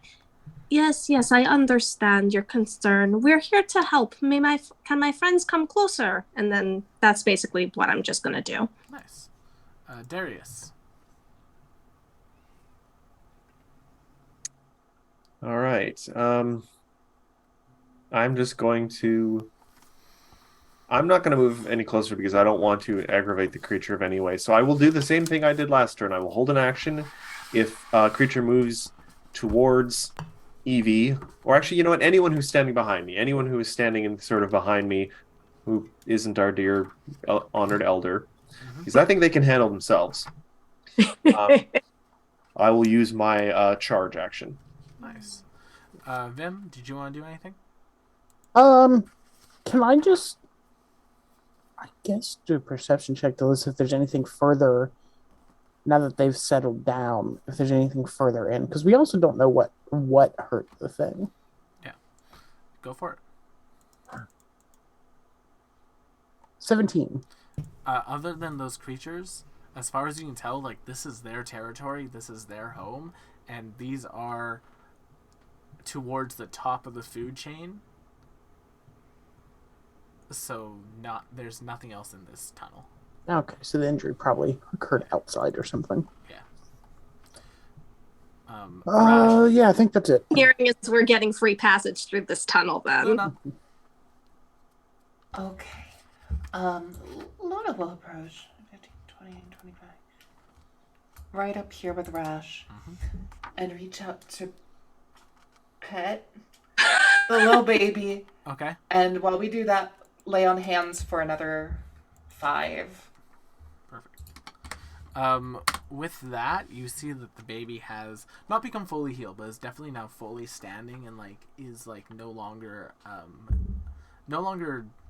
yes, I understand your concern, we're here to help, can my friends come closer? And then that's basically what I'm just gonna do. Nice. Darius. All right. I'm just going to. I'm not going to move any closer because I don't want to aggravate the creature of any way. So I will do the same thing I did last turn. I will hold an action if a creature moves towards Evie, or actually, you know what? Anyone who's standing behind me, anyone who is standing in sort of behind me, who isn't our dear honored elder, because I think they can handle themselves. I will use my charge action. Nice. Vim, did you want to do anything? Can I just, I guess, do a perception check to listen if there's anything further now that they've settled down, if there's anything further in, because we also don't know what hurt the thing. Yeah. Go for it. 17. Other than those creatures, as far as you can tell, like, this is their territory, this is their home, and these are towards the top of the food chain. So there's nothing else in this tunnel. Okay, so the injury probably occurred outside or something. Yeah. Rash, Yeah, I think that's it. Hearing is we're getting free passage through this tunnel then. Luna. Okay. Luna will approach 15, 20, 25. Right up here with Rash. And reach out to pet the little baby. Okay. And while we do that, lay on hands for another 5. Perfect. With that, you see that the baby has not become fully healed, but is definitely now fully standing and is no longer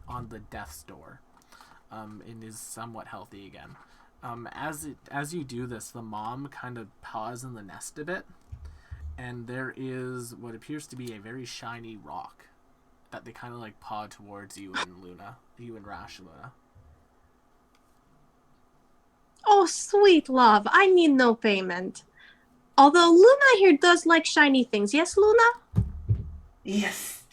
on the death's door. And is somewhat healthy again. As you do this, the mom kind of paws in the nest a bit, and there is what appears to be a very shiny rock that they kind of paw towards you and Rash, Luna. Oh, sweet love. I need no payment. Although Luna here does like shiny things. Yes, Luna? Yes.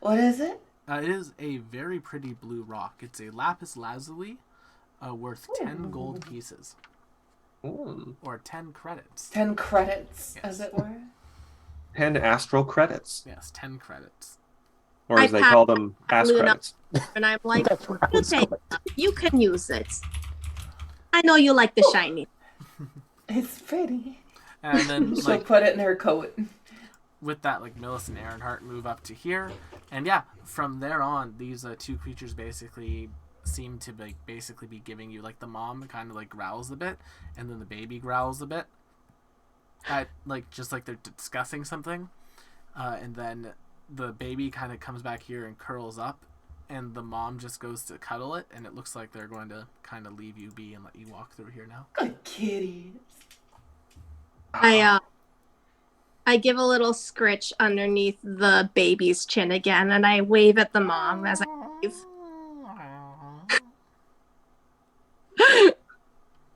What is it? It is a very pretty blue rock. It's a lapis lazuli, worth 10 gold pieces. Ooh. Or 10 credits. 10 credits, Yes. as it were. 10 astral credits. Yes, 10 credits. Or as they call them, ass Luna. credits. And I'm like, That's what I was okay, going. you can use it. I know you like the shiny. It's pretty. And then, She'll put it in her coat. with that, Millis and Ironheart move up to here. And yeah, from there on, these two creatures basically seem to be giving you, the mom kind of growls a bit, and then the baby growls a bit. Just they're discussing something. And then the baby kind of comes back here and curls up, and the mom just goes to cuddle it, and it looks like they're going to kind of leave you be and let you walk through here now. Good kitty. I give a little scritch underneath the baby's chin again, and I wave at the mom as I leave.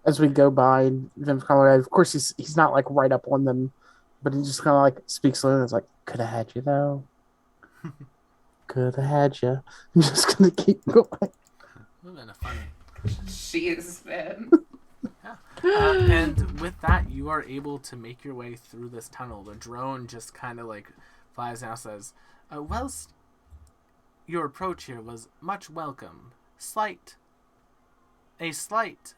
As we go by, Vim's kind of course, he's not right up on them, but he just kind of speaks slowly and is could have had you though. Could have had you. I'm just going to keep going. Would have been a funny. She's been. And with that, you are able to make your way through this tunnel. The drone just kind of flies down and says, whilst your approach here was much welcome, a slight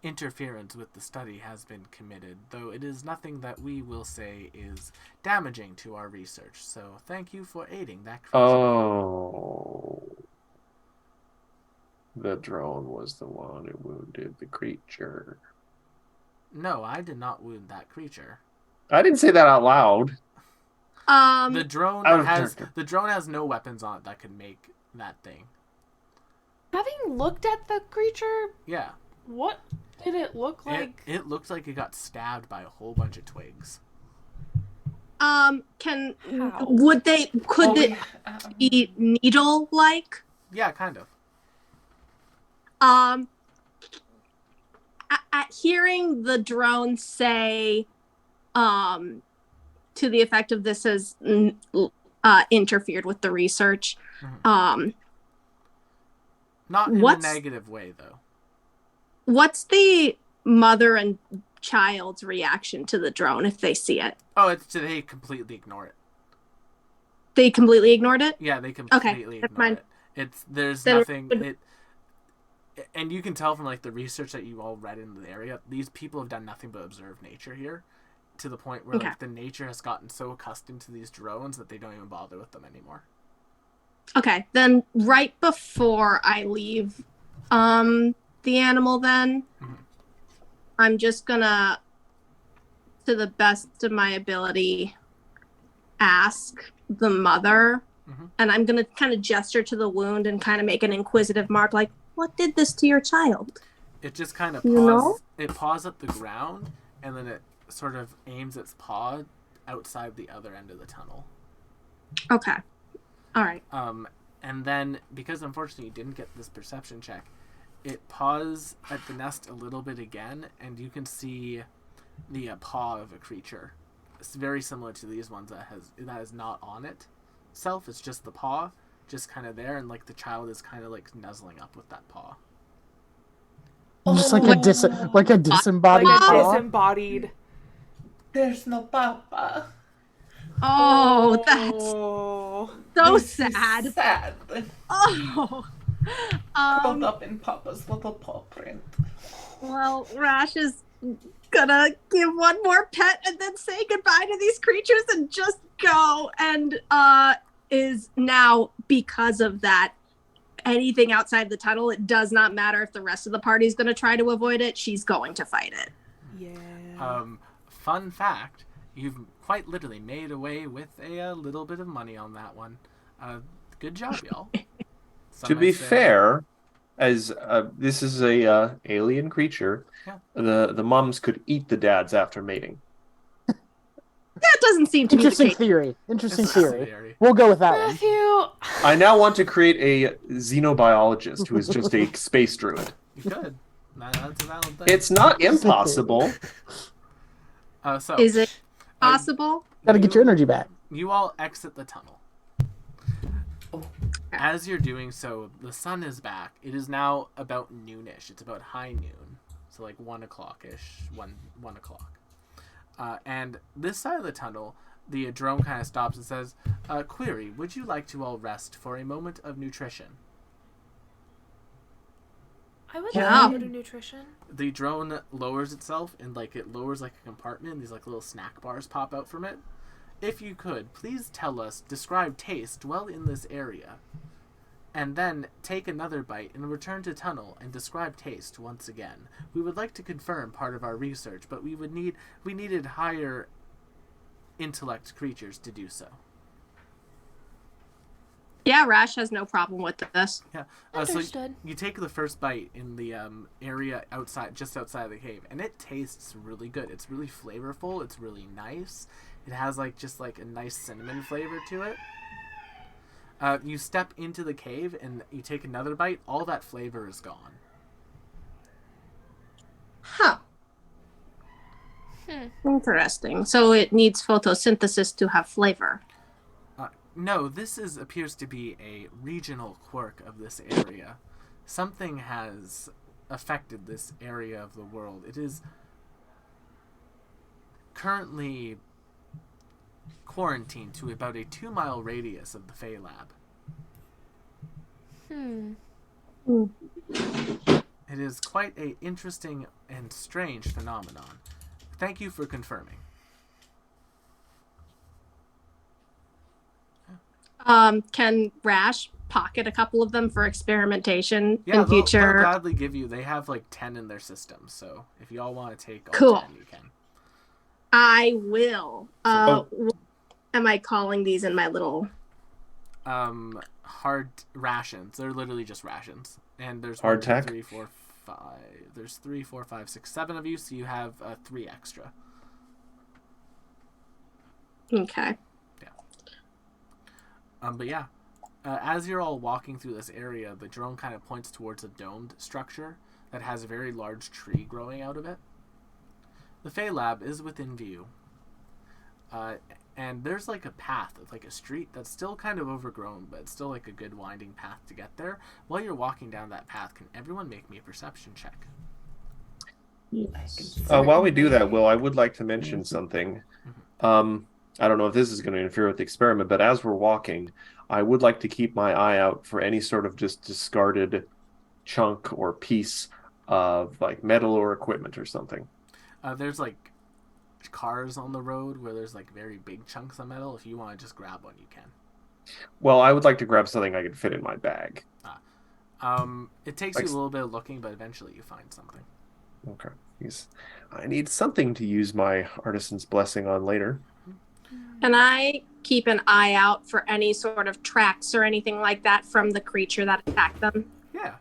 interference with the study has been committed, though it is nothing that we will say is damaging to our research. So thank you for aiding that creature. Oh. The drone was the one who wounded the creature. No, I did not wound that creature. I didn't say that out loud. The drone Out of has character. no weapons on it that could make that thing. Having looked at the creature, Yeah. what did it look like? It looked like it got stabbed by a whole bunch of twigs. How? Could Oh, it be needle-like? Yeah, kind of. At hearing the drone say, to the effect of this has interfered with the research, Not in a what's- negative way, though. what's the mother and child's reaction to the drone if they see it? Oh, they completely ignore it. They completely ignored it? Yeah, they completely never ignore mind. it. There's Then- nothing. And you can tell from the research that you all read in the area, these people have done nothing but observe nature here, to the point where Okay. the nature has gotten so accustomed to these drones that they don't even bother with them anymore. Okay, then right before I leave the animal then, I'm just gonna, to the best of my ability, ask the mother And I'm going to kind of gesture to the wound and kind of make an inquisitive mark, like, what did this to your child? It just kind of You know? paws at the ground, and then it sort of aims its paw outside the other end of the tunnel. Okay. All right. And then, because unfortunately you didn't get this perception check, it paws at the nest a little bit again, and you can see the paw of a creature. It's very similar to these ones that is not on itself. It's just the paw, just kind of there, and like the child is kind of like nuzzling up with that paw. Just like a disembodied Like a paw? disembodied. There's no papa. Oh, that's so This is sad. sad. Oh. Curled up in Papa's little paw print. Well, Rash is gonna give one more pet and then say goodbye to these creatures and just go. And is now, because of that, anything outside the tunnel, it does not matter if the rest of the party is gonna try to avoid it. She's going to fight it. Yeah. Fun fact, you've quite literally made away with a little bit of money on that one. Good job, y'all. To be fair, as this is a alien creature, the moms could eat the dads after mating. That doesn't seem to be the case. Interesting theory. We'll go with that one. Matthew. I now want to create a xenobiologist who is just a space druid. You could. That's a valid thing. It's not impossible. So Is it possible? Gotta get your energy back. You all exit the tunnel. As you're doing so, the sun is back. It is now about noonish. It's about high noon, so like 1 o'clock-ish, 1 o'clock. And this side of the tunnel, the drone kind of stops and says, "Query: would you like to all rest for a moment of nutrition?" I would Yeah. like to go to nutrition. The drone lowers itself, and it lowers like a compartment, and these like little snack bars pop out from it. If you could, please describe taste dwell in this area. And then take another bite and return to tunnel and describe taste once again. We would like to confirm part of our research, but we needed higher intellect creatures to do so. Yeah, Rash has no problem with this. Yeah. Understood. So you take the first bite in the area just outside of the cave, and it tastes really good. It's really flavorful. It's really nice. It has just a nice cinnamon flavor to it. You step into the cave and you take another bite. All that flavor is gone. Huh. Interesting. So it needs photosynthesis to have flavor. No, this appears to be a regional quirk of this area. Something has affected this area of the world. It is currently quarantined to about a 2-mile radius of the Fey Lab. It is quite a interesting and strange phenomenon. Thank you for confirming. Can Rash pocket a couple of them for experimentation Yeah, in future? they'll gladly give you. They have 10 in their system, so if you all want to take all Cool. 10, you can. I will. What am I calling these in my little... Hard rations. They're literally just rations. And there's Hardtack? 3, 4, 5. There's 3, 4, 5, 6, 7 of you, so you have 3 extra. Okay. But yeah, as you're all walking through this area, the drone kind of points towards a domed structure that has a very large tree growing out of it. The Fey Lab is within view. And there's a path, a street that's still kind of overgrown, but it's still a good winding path to get there. While you're walking down that path, can everyone make me a perception check? Yes. While we do that, Will, I would like to mention something. I don't know if this is going to interfere with the experiment, but as we're walking, I would like to keep my eye out for any sort of just discarded chunk or piece of metal or equipment or something. There's cars on the road where there's very big chunks of metal. If you want to just grab one, you can. Well, I would like to grab something I could fit in my bag. It takes you a little bit of looking, but eventually you find something. Okay. I need something to use my artisan's blessing on later. Can I keep an eye out for any sort of tracks or anything like that from the creature that attacked them? Yeah.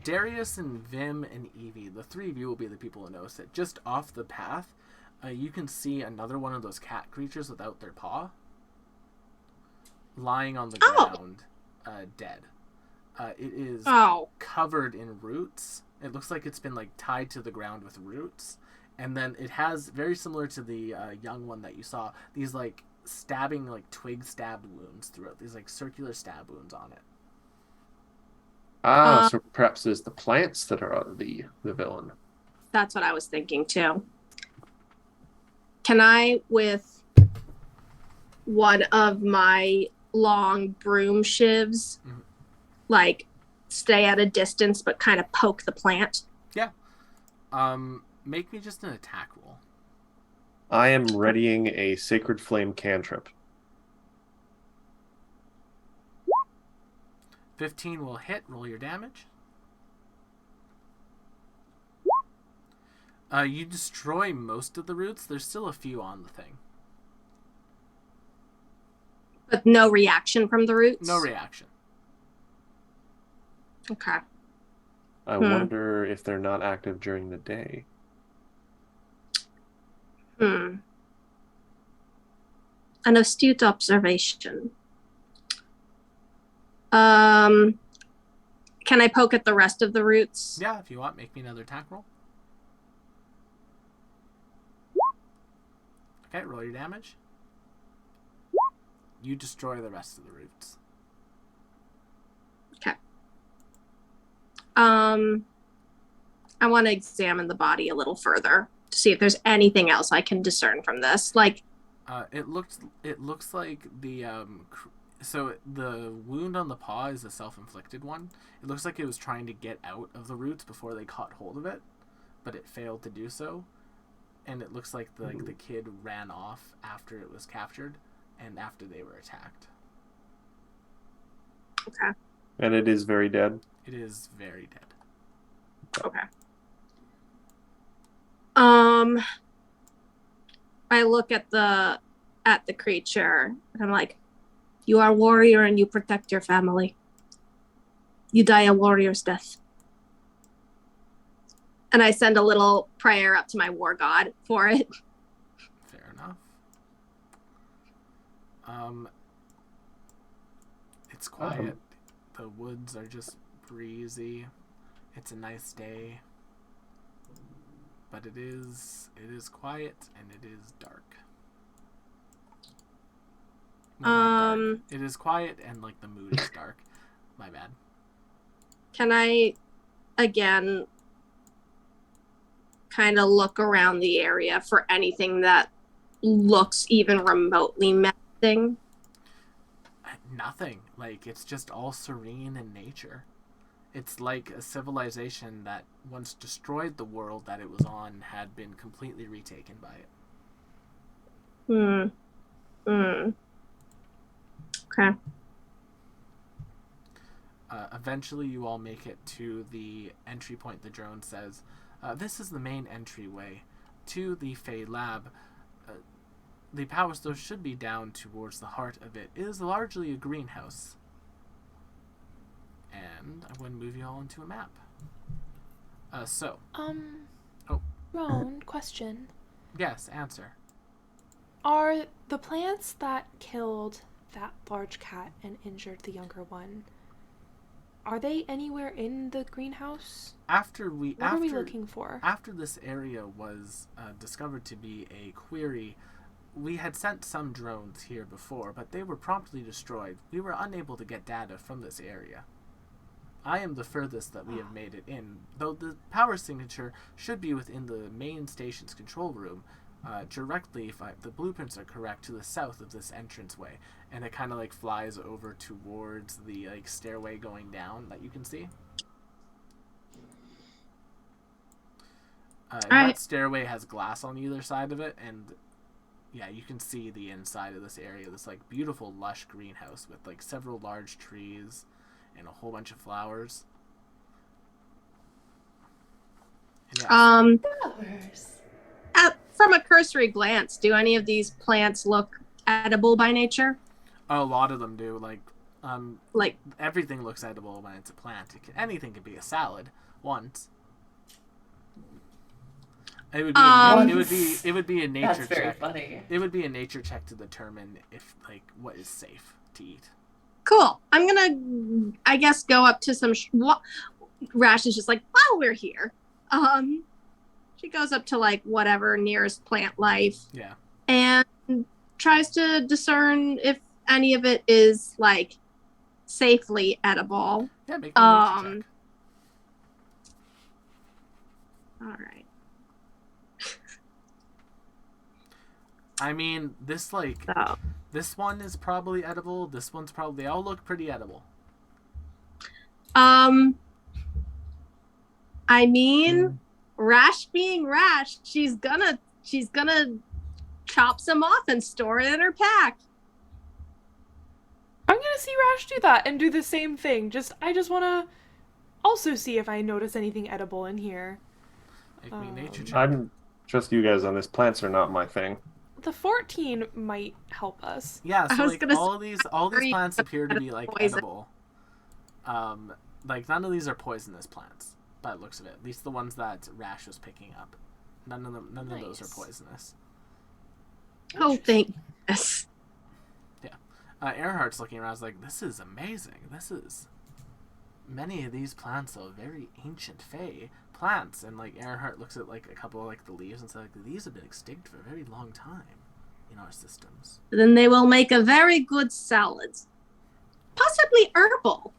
Darius and Vim and Evie, the three of you will be the people who notice it. Just off the path, you can see another one of those cat creatures without their paw lying on the ground, dead. It is covered in roots. It looks like it's been like tied to the ground with roots. And then it has, very similar to the young one that you saw, these like stabbing, like twig stabbed wounds throughout. These like circular stab wounds on it. So perhaps it's the plants that are the villain. That's what I was thinking too. Can I, with one of my long broom shivs, like stay at a distance but kind of poke the plant? Yeah. Make me just an attack roll. I am readying a Sacred Flame cantrip. 15 will hit. Roll your damage. You destroy most of the roots. There's still a few on the thing. But no reaction from the roots? No reaction. Okay. I wonder if they're not active during the day. An astute observation. Can I poke at the rest of the roots? Yeah, if you want, make me another attack roll. Okay, roll your damage. You destroy the rest of the roots. Okay. I want to examine the body a little further to see if there's anything else I can discern from this. Like, it looks like the so the wound on the paw is a self-inflicted one. It looks like it was trying to get out of the roots before they caught hold of it, but it failed to do so. And it looks like the kid ran off after it was captured and after they were attacked. Okay. And it is very dead? It is very dead. Okay. I look at the creature and I'm like, you are a warrior and you protect your family. You die a warrior's death. And I send a little prayer up to my war god for it. Fair enough. It's quiet. The woods are just breezy. It's a nice day. But it is quiet and it is dark. Well, not dark. It is quiet and like the mood is dark. My bad. Can I again kind of look around the area for anything that looks even remotely menacing? Nothing. Like, it's just all serene in nature. It's like a civilization that once destroyed the world that it was on had been completely retaken by it. Okay. Eventually you all make it to the entry point. The drone says, this is the main entryway to the Fey lab. The power source should be down towards the heart of it. It is largely a greenhouse. And I'm going to move you all into a map. Roan, question. Yes, answer. Are the plants that killed that large cat and injured the younger one, are they anywhere in the greenhouse? What are we looking for? After this area was discovered to be a quarry, we had sent some drones here before, but they were promptly destroyed. We were unable to get data from this area. I am the furthest that we have made it in, though the power signature should be within the main station's control room, directly, if the blueprints are correct, to the south of this entranceway. And it kind of like flies over towards the like stairway going down that you can see. That stairway has glass on either side of it, and yeah, you can see the inside of this area, this like beautiful lush greenhouse with like several large trees and a whole bunch of flowers. Flowers. From a cursory glance, do any of these plants look edible by nature? A lot of them do. Like, Everything looks edible when it's a plant. Anything could be a salad once. It would be it would be a nature That's very check. funny. It would be a nature check to determine if what is safe to eat. cool. I'm gonna, I guess, go up to some. Rash is just like, while we're here, she goes up to like whatever nearest plant life. Yeah. And tries to discern if any of it is like safely edible. Yeah, make a nature check. All right. I mean, this this one is probably edible. This one's probably, they all look pretty edible. I mean, Rash being Rash, she's gonna chop some off and store it in her pack. I'm gonna see Rash do that and do the same thing. I just wanna also see if I notice anything edible in here. Make me a nature check. I'm trust you guys on this. Plants are not my thing. The 14 might help us. Yeah, so I was gonna all these plants appear to be like poison. edible. None of these are poisonous plants, by the looks of it. At least the ones that Rash was picking up. None of those are Nice. poisonous. Oh, thank goodness. Earhart's looking around, like, this is amazing. Many of these plants are very ancient Fey plants, and like Earhart looks at like a couple of like the leaves and says, like, these have been extinct for a very long time in our systems. Then they will make a very good salad. Possibly herbal.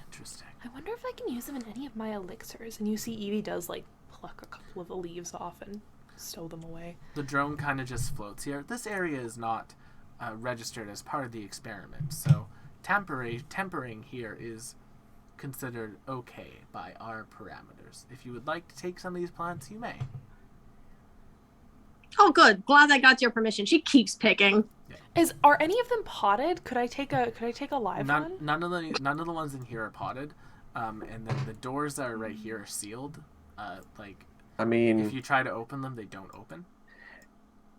Interesting. I wonder if I can use them in any of my elixirs. And you see Evie does like pluck a couple of the leaves off and stow them away. The drone kind of just floats here. This area is not registered as part of the experiment, so tempering here is considered okay by our parameters. If you would like to take some of these plants, you may. Oh, good. Glad I got your permission. She keeps picking. Are any of them potted? Could I take a live one? None of the ones in here are potted, and then the doors that are right here are sealed. I mean, if you try to open them, they don't open.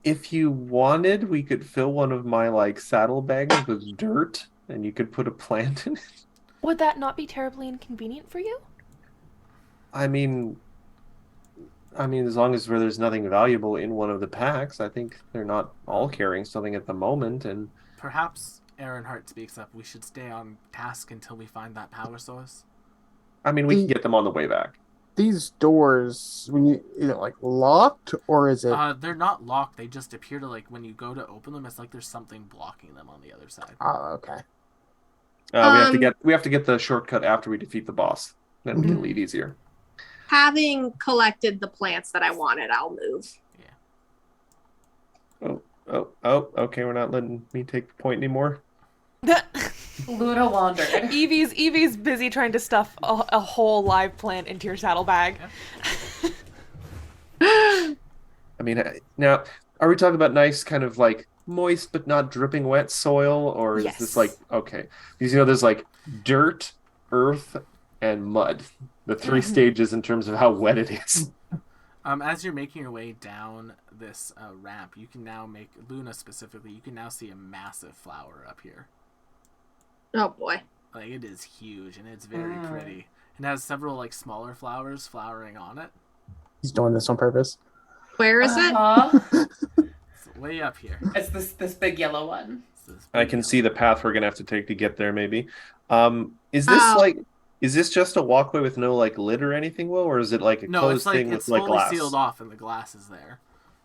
if you wanted, we could fill one of my like saddlebags with dirt, and you could put a plant in it. Would that not be terribly inconvenient for you? I mean, as long as there's nothing valuable in one of the packs, I think they're not all carrying something at the moment. And Perhaps Aaronhart speaks up. We should stay on task until we find that power source. I mean, we can get them on the way back. These doors, when you like locked, or is it? They're not locked. They just appear to, like, when you go to open them, it's like there's something blocking them on the other side. Oh, okay. We have to get the shortcut after we defeat the boss. Then we can leave easier. Having collected the plants that I wanted, I'll move. Oh, okay. We're not letting me take the point anymore. Luna wandered. Evie's busy trying to stuff a whole live plant into your saddlebag. I mean, now, are we talking about nice kind of like moist but not dripping wet soil, or is this like, okay, because there's like dirt, earth, and mud, the three stages in terms of how wet it is. As you're making your way down this ramp, you can now Luna specifically, you can now see a massive flower up here. Oh boy. Like, it is huge and it's very pretty. It has several like smaller flowers flowering on it. He's doing this on purpose. Where is it? It's way up here. It's this big yellow one. I can see the path we're gonna have to take to get there. Maybe. Is this just a walkway with no like lid or anything, Will, or is it like a closed thing with like glass? It's fully sealed off and the glass is there.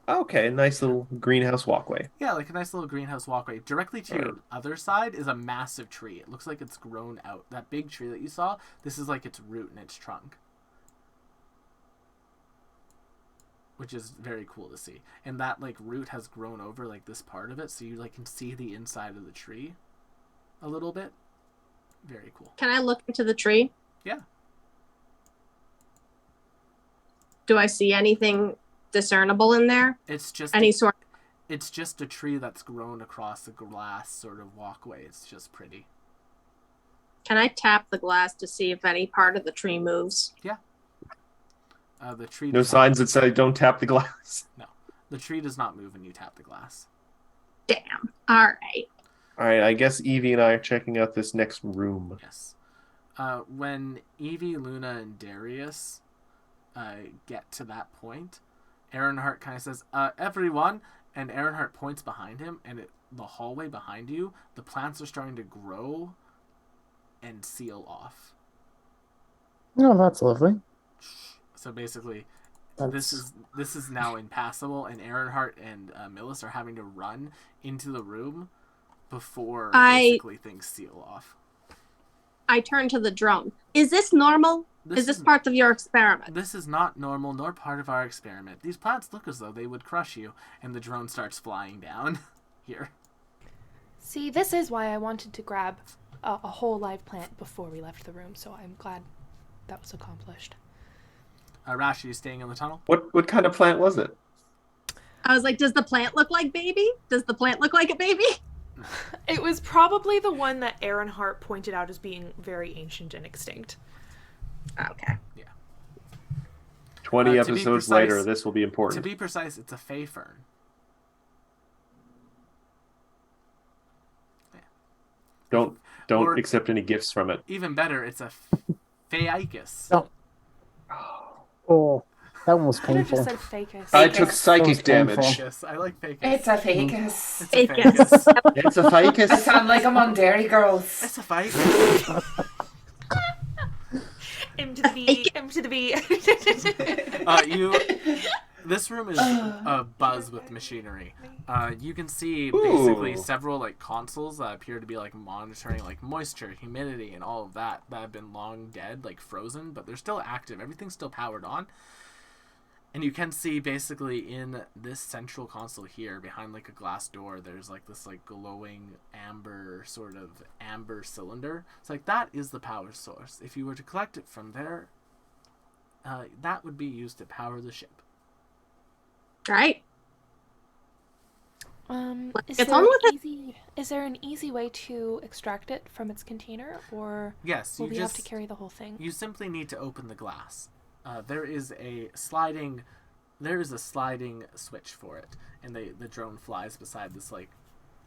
Okay, nice little greenhouse walkway. Yeah, like a nice little greenhouse walkway. Directly to your other side is a massive tree. It looks like it's grown out. That big tree that you saw, this is like its root and its trunk. Which is very cool to see. And that like root has grown over like this part of it, so you like can see the inside of the tree a little bit. Very cool. Can I look into the tree? Yeah. Do I see anything discernible in there? It's just It's just a tree that's grown across a glass sort of walkway. It's just pretty. Can I tap the glass to see if any part of the tree moves? Yeah. The tree. No signs that say don't tap the glass. No, the tree does not move when you tap the glass. Damn. All right. All right, I guess Evie and I are checking out this next room. Yes. When Evie, Luna, and Darius get to that point, Aaronhart kind of says, everyone, and Aaronhart points behind him, and the hallway behind you, the plants are starting to grow and seal off. Oh, that's lovely. So basically, That's... this is now impassable, and Aaronhart and Millis are having to run into the room before basically things seal off. I turn to the drone. Is this normal? Is this part of your experiment? This is not normal nor part of our experiment. These plants look as though they would crush you, and the drone starts flying down here. See, this is why I wanted to grab a whole live plant before we left the room, so I'm glad that was accomplished. Rash, are you staying in the tunnel? What kind of plant was it? I was like, does the plant look like baby? Does the plant look like a baby? It was probably the one that Aaronhart pointed out as being very ancient and extinct. Okay. Yeah. 20 episodes later, this will be important. To be precise, it's a Fey fern. Yeah. Don't accept any gifts from it. Even better, it's a Feyicus. Oh. Oh, that one was I could have painful. just said Facus. I took psychic damage. Ficus. I like Ficus. It's a ficus. It's a Ficus. It's a ficus. I sound like I'm on Dairy Girls. It's a Ficus. M to the V. M to the V. This room is a buzz with machinery. You can see basically several like consoles that appear to be like monitoring like moisture, humidity, and all of that have been long dead, like frozen, but they're still active. Everything's still powered on. And you can see basically in this central console here, behind like a glass door, there's like this like glowing amber cylinder. It's like that is the power source. If you were to collect it from there, that would be used to power the ship. Right. Is there an easy way to extract it from its container, or yes, will we have to carry the whole thing? You simply need to open the glass. There is a sliding switch for it, and the drone flies beside this like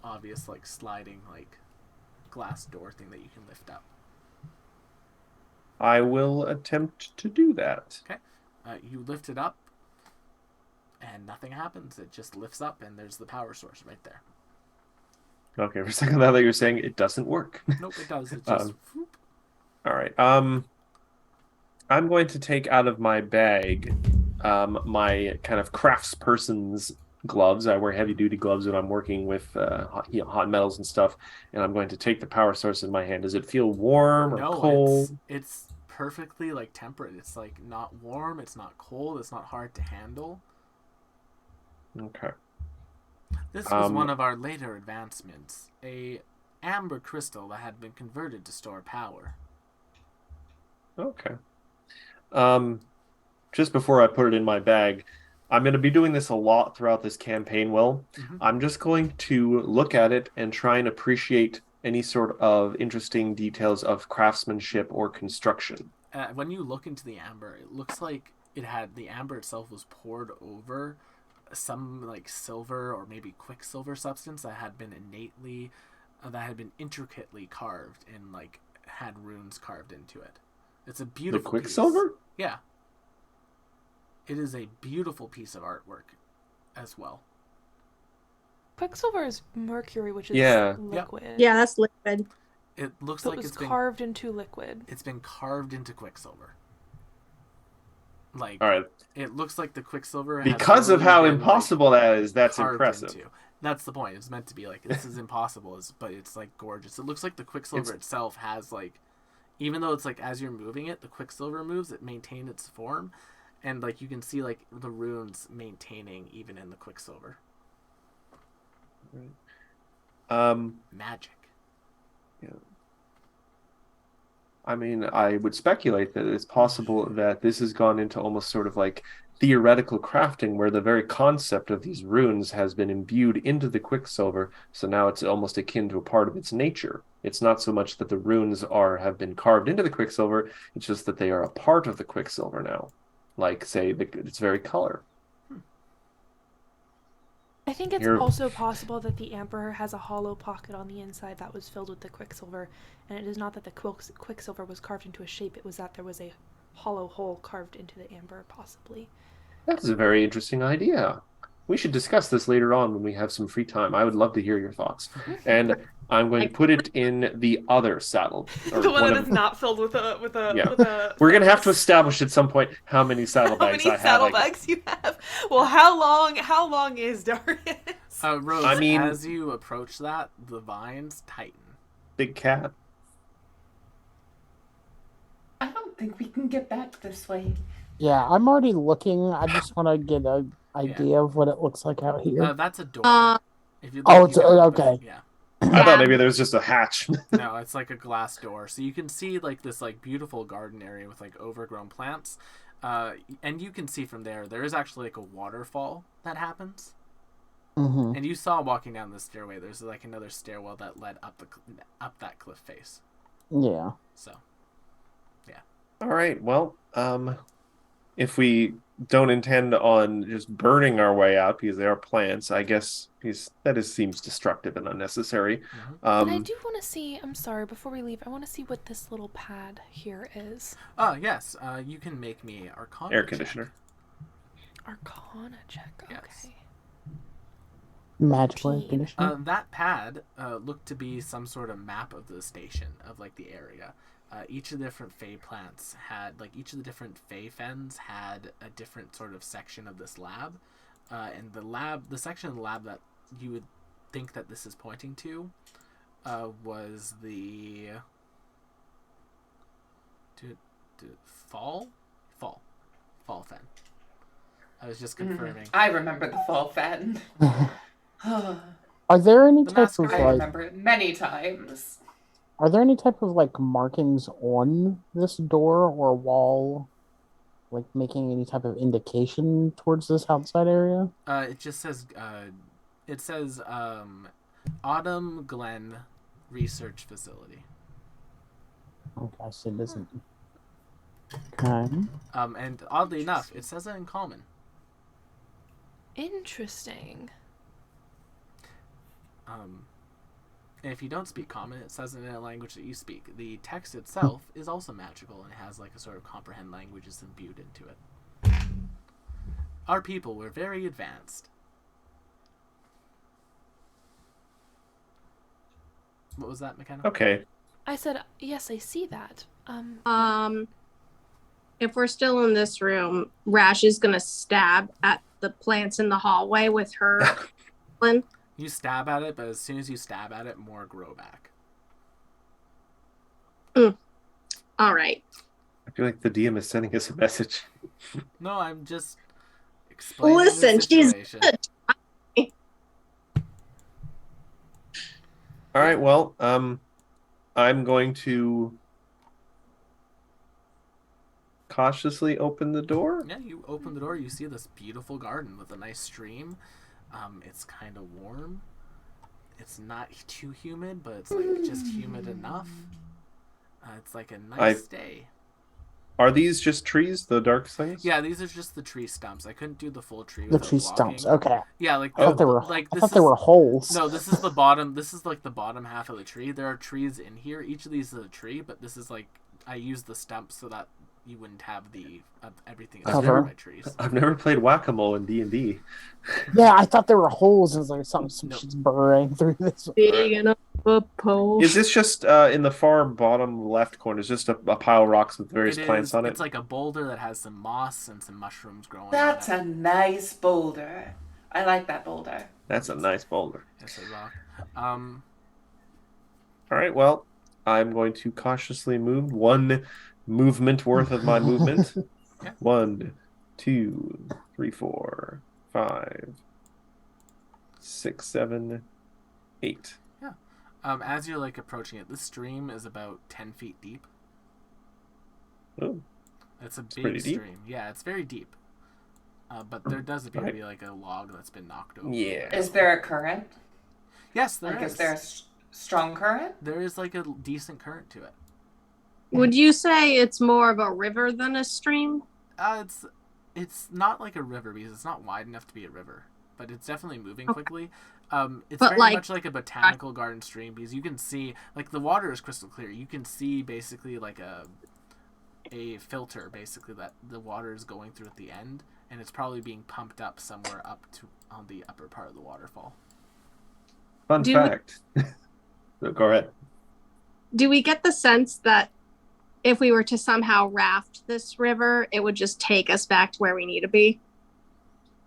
obvious like sliding like glass door thing that you can lift up. I will attempt to do that. Okay. You lift it up, and nothing happens. It just lifts up, and there's the power source right there. Okay, for a second I thought you were saying it doesn't work. Nope, it does. It just... all right. I'm going to take out of my bag my kind of craftsperson's gloves. I wear heavy-duty gloves when I'm working with hot metals and stuff, and I'm going to take the power source in my hand. Does it feel warm or cold? It's perfectly like temperate. It's like not warm, it's not cold, it's not hard to handle. Okay. This was one of our later advancements, a amber crystal that had been converted to store power. Okay. Just before I put it in my bag, I'm going to be doing this a lot throughout this campaign, Will. Mm-hmm. I'm just going to look at it and try and appreciate any sort of interesting details of craftsmanship or construction. When you look into the amber, it looks like the amber itself was poured over some like silver or maybe quicksilver substance that had been intricately carved and like had runes carved into it. It's a beautiful The quicksilver? piece. Yeah. It is a beautiful piece of artwork as well. Quicksilver is mercury, which is liquid. Yeah, that's liquid. It looks so like it was it's been carved into liquid. It's been carved into quicksilver. Like, all right. It looks like the quicksilver because of how impossible that is. That's impressive. That's the point. It's meant to be like this is impossible, but it's like gorgeous. It looks like the quicksilver itself has like, even though it's like as you're moving it, the quicksilver moves. It maintained its form, and like you can see like the runes maintaining even in the quicksilver. Magic. Yeah. I mean, I would speculate that it's possible that this has gone into almost sort of like theoretical crafting, where the very concept of these runes has been imbued into the quicksilver, so now it's almost akin to a part of its nature. It's not so much that the runes have been carved into the quicksilver, it's just that they are a part of the quicksilver now. Like, say, its very color. I think it's You're- also possible that the Emperor has a hollow pocket on the inside that was filled with the Quicksilver, and it is not that the Quicksilver was carved into a shape, it was that there was a hollow hole carved into the Amber, possibly. That's a very interesting idea. We should discuss this later on when we have some free time. I would love to hear your thoughts. And I'm going to put it in the other saddle. Or The one one that of- is not filled with a Yeah. with a We're going to have to establish at some point how many how saddlebags many I have. saddlebags you have. Well, how long is Darius? Rose, I mean- as you approach that, the vines tighten. Big cat. I don't think we can get back this way. Yeah, I'm already looking. I just want to get an idea of what it looks like out here. That's a door. If you'd Oh, like, it's you can open okay. it. Yeah. I thought maybe there was just a hatch. No, it's like a glass door. So you can see like this like beautiful garden area with like overgrown plants. And you can see from there is actually like a waterfall that happens. Mm-hmm. And you saw walking down the stairway, there's like another stairwell that led up that cliff face. Yeah. So, All right. Well, if we don't intend on just burning our way out because they are plants, I guess seems destructive and unnecessary. But I do want to see, I'm sorry, before we leave, I want to see what this little pad here is. Yes, you can make me Arcana Air check. conditioner. Arcana check, okay. Yes. Magical air 15. conditioner. That pad looked to be some sort of map of the station, of like the area. Each of the different Fey plants had, like each of the different Fey fens had a different sort of section of this lab. And the section of the lab that you would think that this is pointing to was the fall fen. I was just confirming. I remember the fall fen. Are there any The type of masquerade. I like? remember it many times. Are there any type of like markings on this door or wall, like making any type of indication towards this outside area? It just says Autumn Glen Research Facility. Okay, so it doesn't. Okay. And oddly enough, it says it in common. Interesting. And if you don't speak common, it says it in a language that you speak. The text itself is also magical and has like a sort of comprehend languages imbued into it. Our people were very advanced. What was that, McKenna? Okay. I said, yes, I see that. If we're still in this room, Rash is gonna stab at the plants in the hallway with her. You stab at it, but as soon as you stab at it, more grow back. All right. I feel like the DM is sending us a message. No, I'm just explaining Listen, the she's situation. good. All right. Well, I'm going to cautiously open the door. Yeah, you open the door, you see this beautiful garden with a nice stream. It's kind of warm. It's not too humid, but it's like just humid enough. It's like a nice day. Are these just trees, the dark things? Yeah, these are just the tree stumps. I couldn't do the full tree. The without tree walking. stumps. Okay. Yeah, like I thought they were. like I this thought they is- were holes. No, this is the bottom. This is like the bottom half of the tree. There are trees in here. Each of these is a tree, but this is like I used the stumps so that you wouldn't have the everything Cover. surrounded by trees. I've never played whack-a-mole in D&D. Yeah, I thought there were holes. It was like some Nope. shit's burrowing through this. Big enough a pole. Is this just in the far bottom left corner? Is just a pile of rocks with various plants on it? It's like a boulder that has some moss and some mushrooms growing. That's on a nice boulder. I like that boulder. That's a nice boulder. It's a rock. All right. Well, I'm going to cautiously move one movement worth of my movement. Yeah. 1, 2, 3, 4, 5, 6, 7, 8. As you're like approaching it, this stream is about 10 feet deep. Oh, It's a pretty big deep. stream. Yeah, it's very deep. But there does appear to be like a log that's been knocked over. yeah. Is there a current? Yes, there Like, is. is there a strong current? There is like a decent current to it. Would you say it's more of a river than a stream? It's not like a river because it's not wide enough to be a river. but it's definitely moving Okay. quickly. It's But, very like- much like a botanical garden stream because you can see, like, the water is crystal clear. You can see basically like a filter basically that the water is going through at the end, and it's probably being pumped up somewhere up to on the upper part of the waterfall. Fun Do we- fact. Go ahead. Do we get the sense that if we were to somehow raft this river, it would just take us back to where we need to be?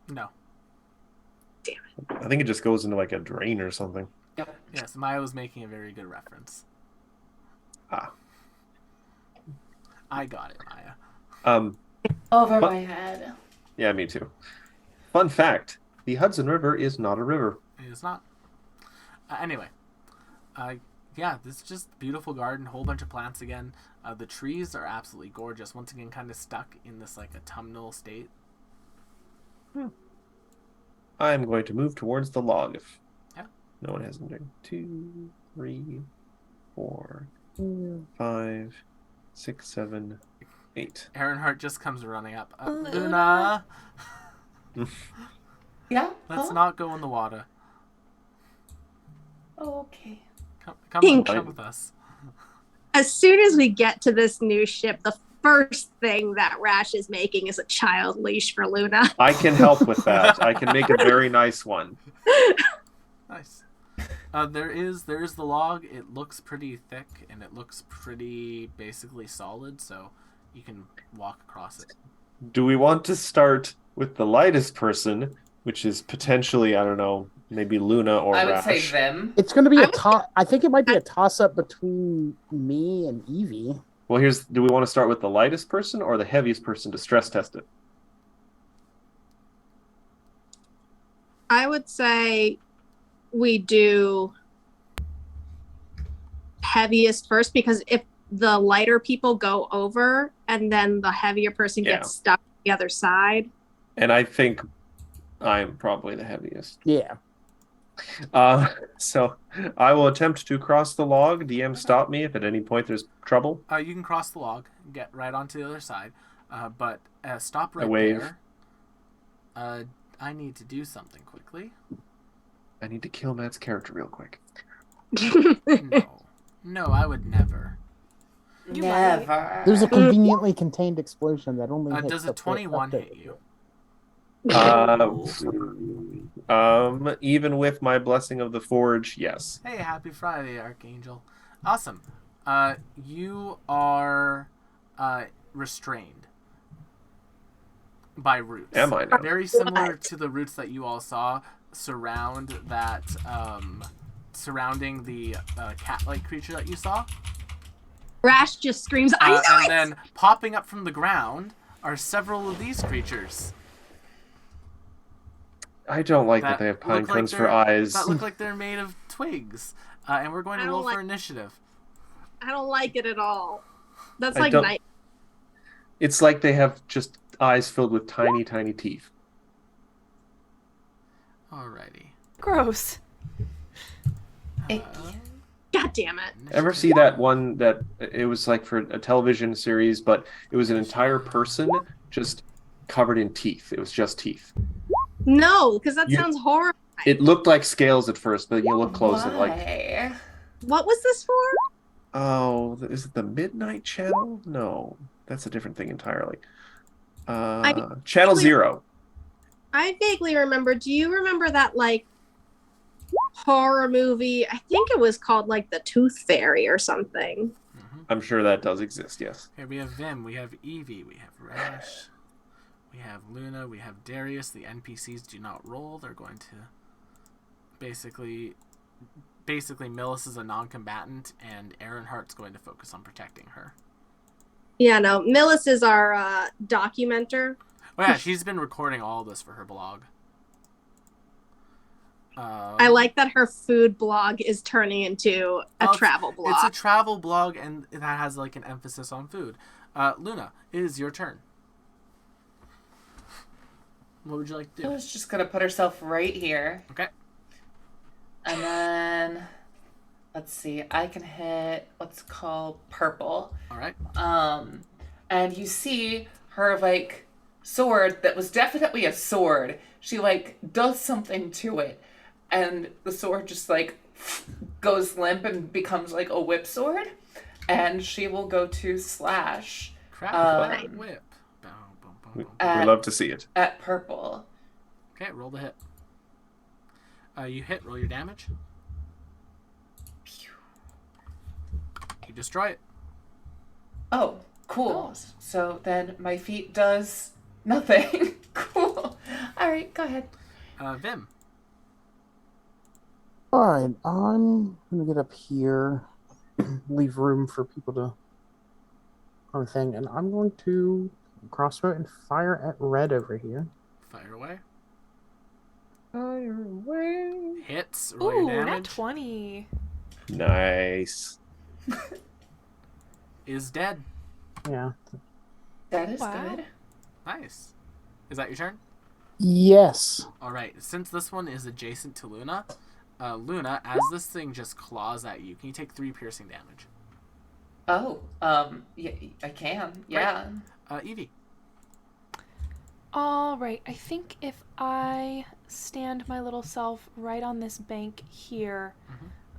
No. I think it just goes into like a drain or something. Yep. Yes, Maya was making a very good reference. Ah. I got it, Maya. Over But- my head. Yeah, me too. Fun fact: the Hudson River is not a river. It is not. Anyway, yeah, this is just beautiful garden, whole bunch of plants again. The trees are absolutely gorgeous. Once again, kind of stuck in this like autumnal state. I'm going to move towards the log if Yeah. no one has anything. 2, 3, 4, 5, 6, 7, 8. Earnhardt just comes running up. Luna. Luna, Yeah? let's Huh? not go in the water. Okay. Come with us. As soon as we get to this new ship, the first thing that Rash is making is a child leash for Luna. I can help with that. I can make a very nice one. Nice. There is the log. It looks pretty thick and it looks pretty basically solid, so you can walk across it. Do we want to start with the lightest person, which is potentially, I don't know, maybe Luna or I would Rash? say them. It's going to be I a would toss. I think it might be a toss-up between me and Evie. Well, do we want to start with the lightest person or the heaviest person to stress test it? I would say we do heaviest first, because if the lighter people go over and then the heavier person Yeah. gets stuck on the other side. And I think I'm probably the heaviest. Yeah. So I will attempt to cross the log. DM, stop me if at any point there's trouble. You can cross the log, get right onto the other side, but stop right wave. there. I need to do something quickly. I need to kill Matt's character real quick. No, I would never. You Never. There's a conveniently contained explosion that only hits Does a the 21 up hit you? Even with my blessing of the forge, yes. Hey, happy Friday, Archangel. Awesome. You are restrained by roots. Am I now? Very similar to the roots that you all saw surrounding the cat-like creature that you saw. Rash just screams, I know And it! then popping up from the ground are several of these creatures. I don't like that That they have pine look like cones for they're- eyes. That look like they're made of twigs. And we're going to I don't roll for like- initiative. I don't like it at all. That's I like don't- night. It's like they have just eyes filled with tiny, tiny teeth. Alrighty. Gross. Icky. God damn it. Ever see that one that it was like for a television series, but it was an entire person just covered in teeth. It was just teeth. No, because that You- sounds horrible. It looked like scales at first, but you look close and like, Why? What was this for? oh, is it the Midnight Channel? No, that's a different thing entirely. Channel actually- Zero. I vaguely remember. Do you remember that like horror movie? I think it was called like The Tooth Fairy or something. I'm sure that does exist. Yes. Here we have Vim, we have Evie, we have Rash, we have Luna, we have Darius. The NPCs do not roll. They're going to basically Millis is a non-combatant, and Earnhardt's going to focus on protecting her. Yeah, no. Millis is our documenter. Oh yeah, she's been recording all of this for her blog. I like that her food blog is turning into a Well, travel blog. It's a travel blog, and that has like an emphasis on food. Luna, it is your turn. What would you like to do? Luna's just gonna put herself right here. Okay. And then let's see, I can hit what's called purple. All right. And you see her like sword that was definitely a sword. She like does something to it, and the sword just like goes limp and becomes like a whip sword. And she will go to slash Crack that Um, whip. Boom, boom, boom, We boom, boom. love to see it. at purple. Okay, roll the hit. You hit. Roll your damage. You destroy it. Oh, cool. Nice. So then my feet does nothing. Cool. All right, go ahead. Vim. All right, I'm gonna get up here, leave room for people to on thing, and I'm going to crossbow and fire at red over here. Fire away. Fire away. Hits. Roll Ooh, your nat damage. 20. Nice. Is dead. Yeah. That is Wow. good. Nice. Is that your turn? Yes. All right. Since this one is adjacent to Luna, Luna, as this thing just claws at you, can you take 3 piercing damage? Oh, yeah, I can. Yeah. Evie. All right, I think if I stand my little self right on this bank here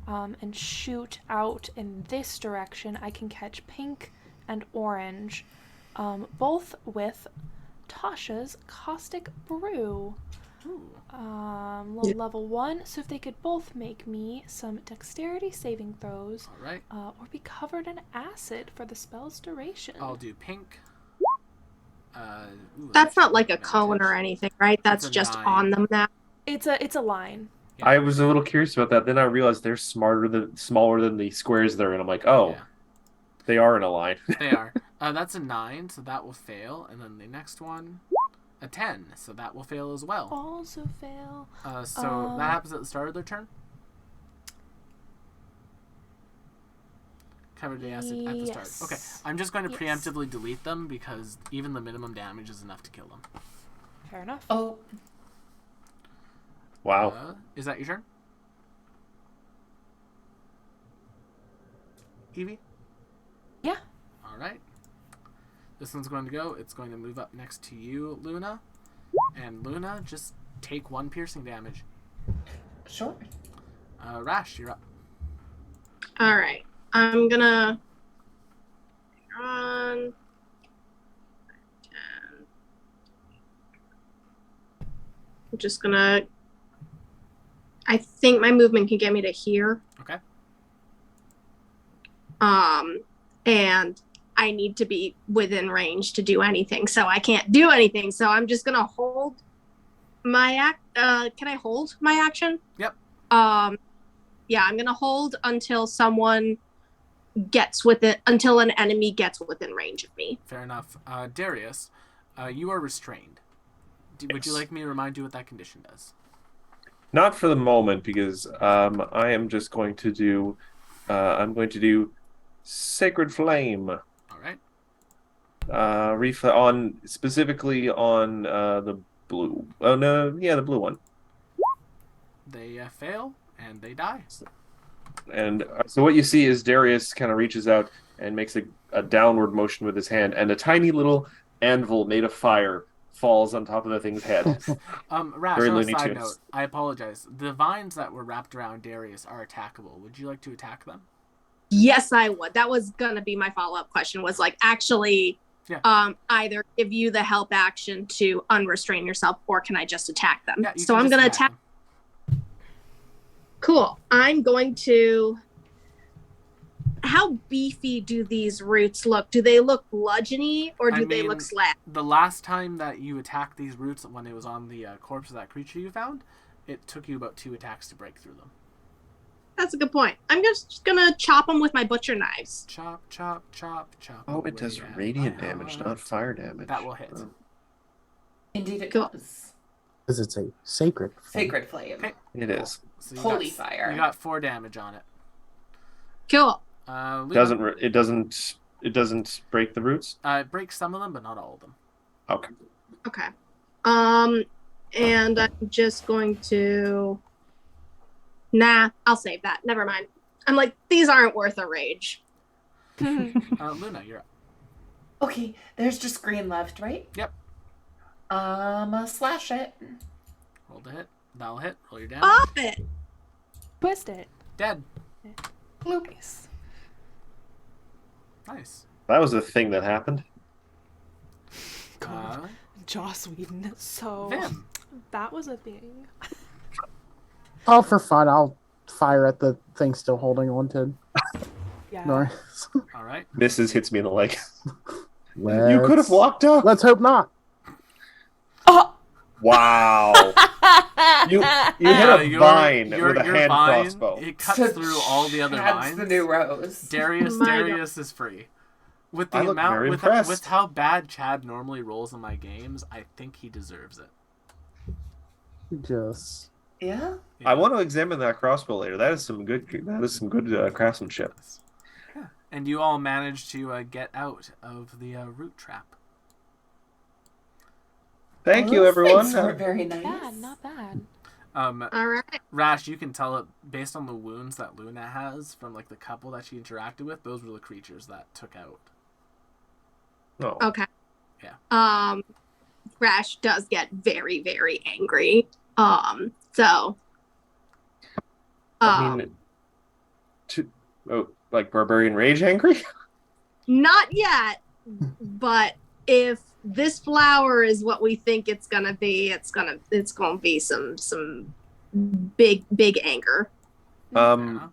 and shoot out in this direction, I can catch pink and orange, both with Tasha's Caustic Brew. Ooh. Level 1, so if they could both make me some dexterity saving throws All right. or be covered in acid for the spell's duration. I'll do pink. That's not like a advantage. cone or anything, right? That's a just 9. on them now. It's a line. Yeah. I was a little curious about that. Then I realized they're smaller than the squares they're in. I'm like, oh, Yeah. they are in a line. They are. That's a 9, so that will fail. And then the next one, a 10, so that will fail as well. Also fail. So that happens at the start of their turn? Covered the acid at the start. Yes. Okay, I'm just going to Yes. preemptively delete them because even the minimum damage is enough to kill them. Fair enough. Oh, Wow. Is that your turn? Evie? Yeah. All right. This one's going to go. It's going to move up next to you, Luna. And Luna, just take 1 piercing damage. sure. Rash, you're up. All right. I'm gonna run. 10. I'm just gonna. I think my movement can get me to here. Okay. And I need to be within range to do anything, so I can't do anything. So I'm just gonna hold my can I hold my action? Yep. Yeah, I'm gonna hold until someone gets until an enemy gets within range of me. Fair enough. Darius, you are restrained. Would you Yes. like me to remind you what that condition does? Not for the moment, because I am just going to do. I'm going to do Sacred Flame. All right. Specifically on the blue. Oh no, yeah, the blue one. They fail and they die. And so what you see is Darius kind of reaches out and makes a downward motion with his hand, and a tiny little anvil made of fire falls on top of the thing's head. Rash, Very on a Looney side Tunes. note, I apologize. The vines that were wrapped around Darius are attackable. Would you like to attack them? Yes, I would. That was gonna be my follow-up question. Was like actually, either give you the help action to unrestrain yourself, or can I just attack them? Yeah, you So can I'm just gonna attack. them. Cool. I'm going to. How beefy do these roots look? Do they look bludgeony or do they look slab? The last time that you attacked these roots, when it was on the corpse of that creature you found, it took you about 2 attacks to break through them. That's a good point. I'm just gonna chop them with my butcher knives. Chop, chop, chop, chop. Oh, it does away at radiant my damage, heart. not fire damage. That will hit. Oh. Indeed, it Cool. does. Because it's a sacred. flame. Sacred flame. Okay. It is. So you Holy got, fire. You got 4 damage on it. Cool. Luna, It doesn't break the roots. it breaks some of them, but not all of them. Okay. Okay. And I'm just going to. Nah, I'll save that. Never mind. I'm like, these aren't worth a rage. Luna, you're up. Okay, there's just green left, right? Yep. Slash it. Roll to hit. That'll hit. Roll your damage. Pop it. Twist it. Dead. Nice. Nice. That was a thing that happened. God. Joss Whedon. So Vim. that was a thing. Oh, for fun, I'll fire at the thing still holding on to Yeah. Norris. All right. Misses, hits me in the leg. You could have walked up. Let's hope not. Oh! Wow. You hit a vine with a hand vine, crossbow. It cuts through all the other That's vines. the new rose. Darius is free. With the I look amount very with impressed. how bad Chad normally rolls in my games, I think he deserves it. Just Yeah. I want to examine that crossbow later. That is some good craftsmanship. Yeah. And you all managed to get out of the root trap. Thank you, Those everyone. things weren't very nice. Bad, not bad. All right. Rash, you can tell it based on the wounds that Luna has from like the couple that she interacted with. Those were the creatures that took out. No. Okay. Yeah. Rash does get very, very angry. So. I mean, like barbarian rage angry? Not yet, but if this flower is what we think it's gonna be, it's gonna be some big anger. Fair enough.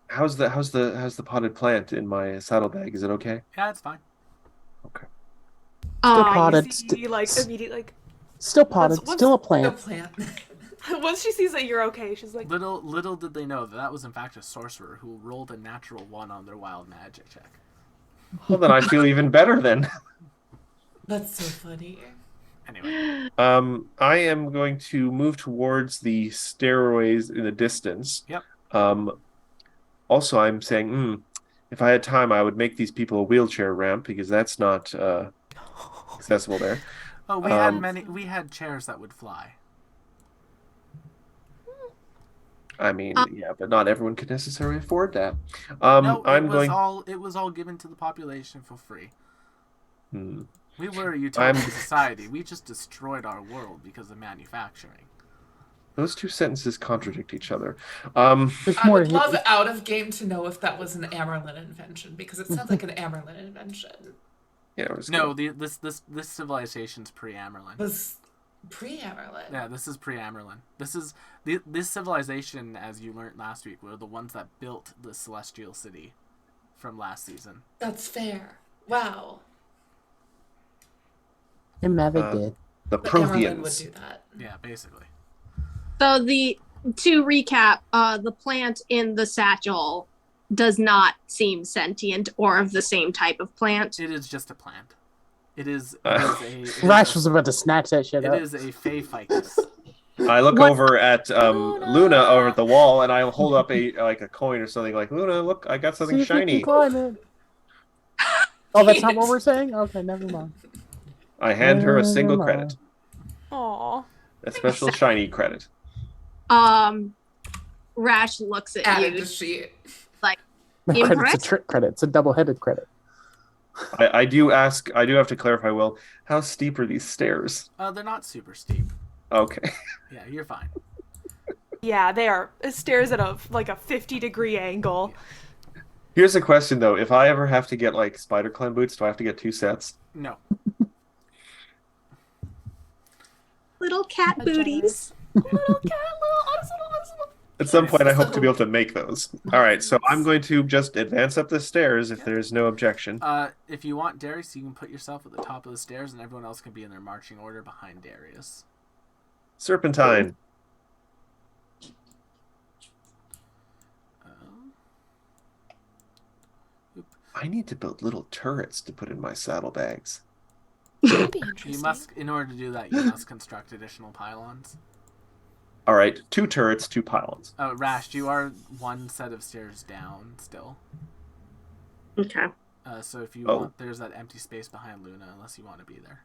How's the potted plant in my saddlebag? Is it okay? Yeah, it's fine. Okay. Still Um, potted. See, like immediately, like Still potted. What's- Still a The plant. plant. once she sees that you're okay, she's like, Little did they know that was in fact a sorcerer who rolled a natural 1 on their wild magic check. Well, then I feel even better then. That's so funny. Anyway, I am going to move towards the stairways in the distance. Yep. Also, I'm saying, if I had time, I would make these people a wheelchair ramp because that's not accessible there. oh, we had chairs that would fly. I mean, yeah, but not everyone could necessarily afford that. No, I'm going. it was all given to the population for free. Hmm. We were a utopian society. We just destroyed our world because of manufacturing. Those two sentences contradict each other. There's I more would here. love out of game to know if that was an Amerlin invention because it sounds like an Amerlin invention. Yeah, we're just No, gonna- this civilization's pre-Amerlin. Was pre-Amerlin. Yeah, this is pre-Amerlin. This civilization, as you learned last week, were the ones that built the Celestial City from last season. That's fair. Wow. It never Uh, did. the But Amerlin would Protheans. do that. Yeah, basically. So to recap, the plant in the satchel does not seem sentient or of the same type of plant. It is just a plant. It is Rash was about to snatch that shit It up. is a Fey ficus. I look What- over at Luna over at the wall, and I hold up a coin or something like, Luna, look, I got something See if you can shiny. climb it. Oh, that's not what we're saying? Okay, never mind. I hand her a single Never mind. credit, "Aw." a special shiny credit. Rash looks at Added you. to sheet. The credit's a Impressed? trick credit. It's a double-headed credit. I do have to clarify, Will, how steep are these stairs? They're not super steep. Okay. Yeah, you're fine. Yeah, they are. It stares at a 50-degree angle. Here's a question, though. If I ever have to get, like, spider climb boots, do I have to get 2 sets? No. Little cat A booties. Little cat, honest little. At some point, I hope to be able to make those. All right, so I'm going to just advance up the stairs if there's no objection. If you want, Darius, you can put yourself at the top of the stairs, and everyone else can be in their marching order behind Darius. Serpentine. I need to build little turrets to put in my saddlebags. That'd be interesting. You must, in order to do that, you must construct additional pylons. All right, 2 turrets, 2 pylons. Rash, you are 1 set of stairs down still. Okay. So if you Oh. want, there's that empty space behind Luna, unless you want to be there.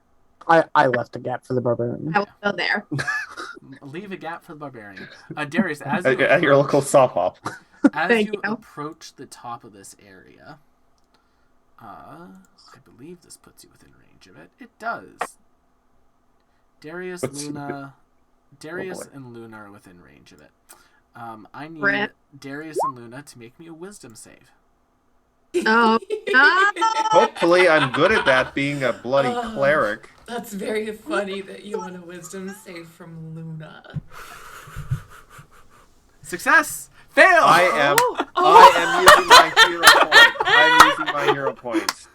I left a gap for the barbarian. I will go there. Leave a gap for the barbarian. Darius, as you At your local soft hop. As Thank you you. approach the top of this area, I believe this puts you within range of it. It does. Darius, What's- Luna, Darius boy. and Luna are within range of it. I need Rip. Darius and Luna to make me a wisdom save. Oh, no! Hopefully, I'm good at that, being a bloody Oh. cleric. That's very funny that you want a wisdom save from Luna. Success! Fail! I am using my hero point. I'm using my hero points.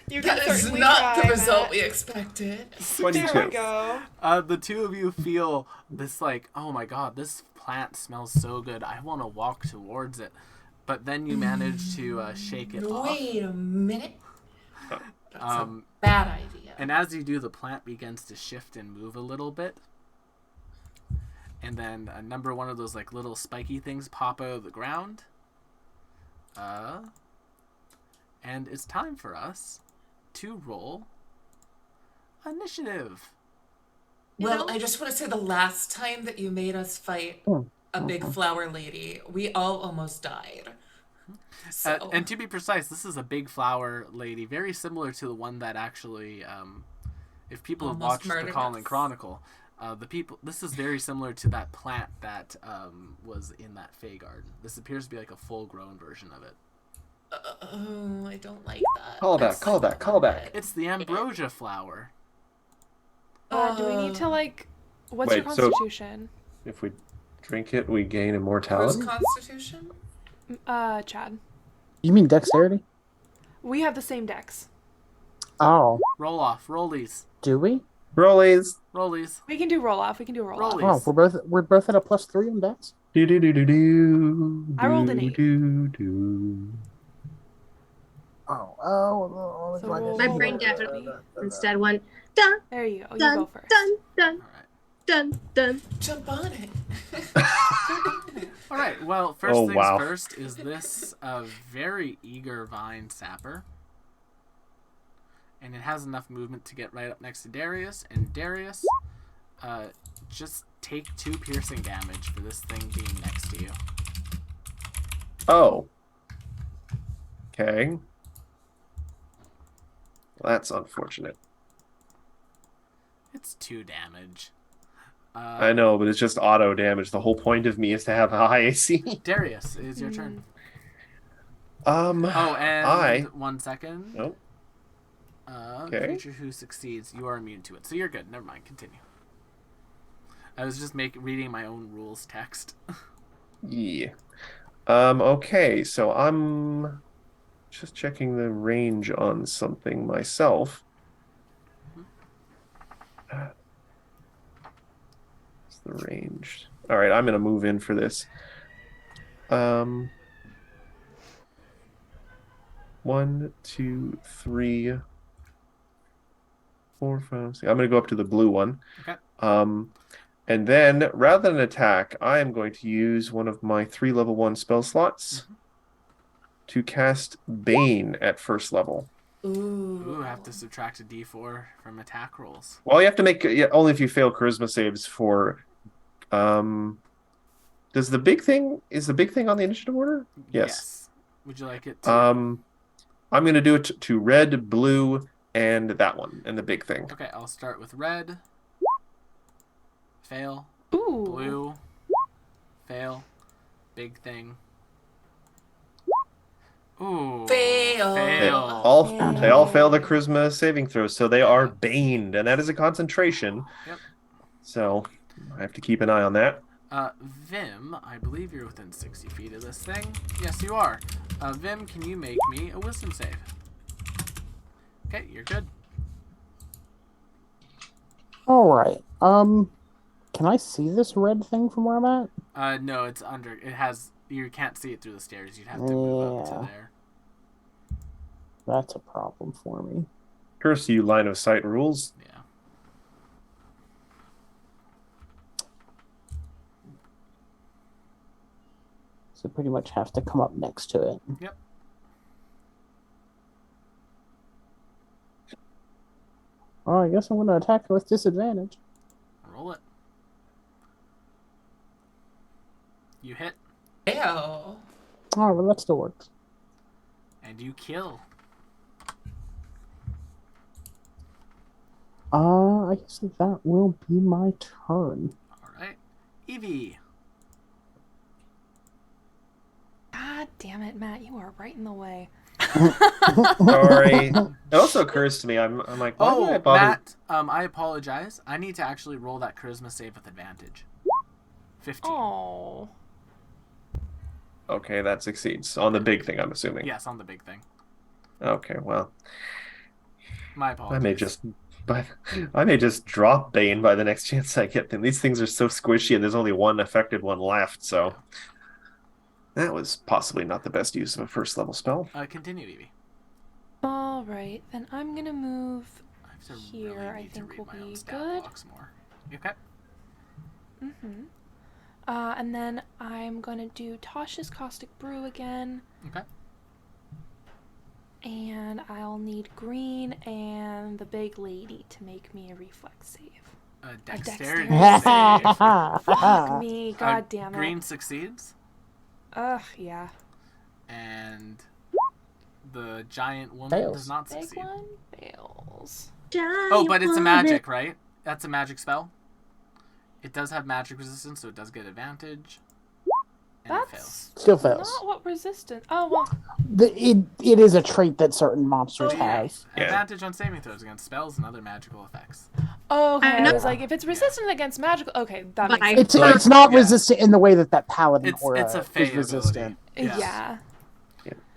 You can That is certainly not try, the result Matt. we expected. 22. There we go. The two of you feel this like, oh my god, this plant smells so good. I want to walk towards it. But then you manage to shake it off. Wait a minute. That's a Um, bad idea. And as you do, the plant begins to shift and move a little bit. And then a number one of those like little spiky things pop out of the ground. And it's time for us to roll initiative. Well, I just want to say the last time that you made us fight a big flower lady, we all almost died. So, And to be precise, this is a big flower lady, very similar to the one that actually, if people have Almost watched the murdered Calling us. Chronicle, this is very similar to that plant that was in that Fey garden. This appears to be like a full-grown version of it. oh, I don't like that. Call back, It's call back, call back. It's the ambrosia flower. Do we need to like? What's your Wait, so- constitution? If we drink it, we gain Who's immortality. Constitution? Chad. You mean dexterity? We have the same decks. Oh, Roll off. Rollies. do we? Rollies. Rollies. We can do roll off. We can do roll off. Rollies. Oh, we're both at a +3 on dex. Do do do do do. I rolled an 8. Do do. Oh. So my roll- My goodness. brain roll definitely with me. instead went dun There you go. You dun go first. dun dun All right. dun dun. Jump on it. All right. Well, first Oh, things wow. first is this very eager vine sapper. And it has enough movement to get right up next to Darius. And Darius, just take 2 piercing damage for this thing being next to you. Oh. Okay. Well, that's unfortunate. It's 2 damage. I know, but it's just auto damage. The whole point of me is to have a high AC. Darius, it is your turn. Oh, and 1 second. Nope. Okay. Creature who succeeds, you are immune to it. So you're good. Never mind. Continue. I was just reading my own rules text. Yeah. Okay, so I'm just checking the range on something myself. What's the range? All right, I'm gonna move in for this. 1, 2, 3, 4, 5, 6. I'm gonna go up to the blue one. Okay. And then, rather than attack, I am going to use one of my 3 level 1 spell slots to cast Bane at first level. Ooh, I have to subtract a d4 from attack rolls. Well, you have to make only if you fail charisma saves for. Is the big thing on the initiative order? Yes. Would you like it to? I'm going to do it to red, blue, and that one, and the big thing. Okay, I'll start with red. Fail. Ooh. Blue. Fail. Big thing. Ooh. Fail. They Fail. they all fail the charisma saving throws, so they are baned, and that is a concentration. Yep. So I have to keep an eye on that. Vim, I believe you're within 60 feet of this thing. Yes, you are. Vim, can you make me a wisdom save? Okay, you're good. All right. Can I see this red thing from where I'm at? No, it's under. It has. You can't see it through the stairs. You'd have to move up to Yeah. there. That's a problem for me. Curse you, line of sight rules. Yeah. So pretty much have to come up next to it. Yep. Oh, I guess I'm going to attack it with disadvantage. Roll it. You hit, Ew. Oh, well, that still works. and you kill. I guess that will be my turn. All right. Evie. God damn it, Matt! You are right in the way. Sorry. It also occurs to me, I'm like, why did I bother? Matt, I apologize. I need to actually roll that charisma save with advantage. 15. Oh. Okay, that succeeds. On the big thing, I'm assuming. Yes, on the big thing. Okay, well, My apologies. I may just drop Bane by the next chance I get them. These things are so squishy, and there's only one affected one left, so that was possibly not the best use of a first level spell. Continue, Evie. All right, then I'm gonna move I have to here. really I need to think read will my own be stat good. blocks more. You okay? And then I'm gonna do Tosh's Caustic Brew again. Okay. And I'll need green and the big lady to make me a reflex save. Dexterity dexterity save. Fuck me, god damn it. Green succeeds, Ugh, yeah. and the giant woman Fails. does not Big succeed. one fails. Oh, but it's a magic, right? That's a magic spell. It does have magic resistance, so it does get advantage. And it fails. That's Still fails. not what resistance. Oh, well. It is a trait that certain monsters Oh, yeah. have. Yeah. Advantage on saving throws against spells and other magical effects. Oh, okay. I I know. was like, if it's resistant against magical. Okay, that But makes sense. It's not Yeah. resistant in the way that paladin aura It's a is Fey resistant. ability. Yeah.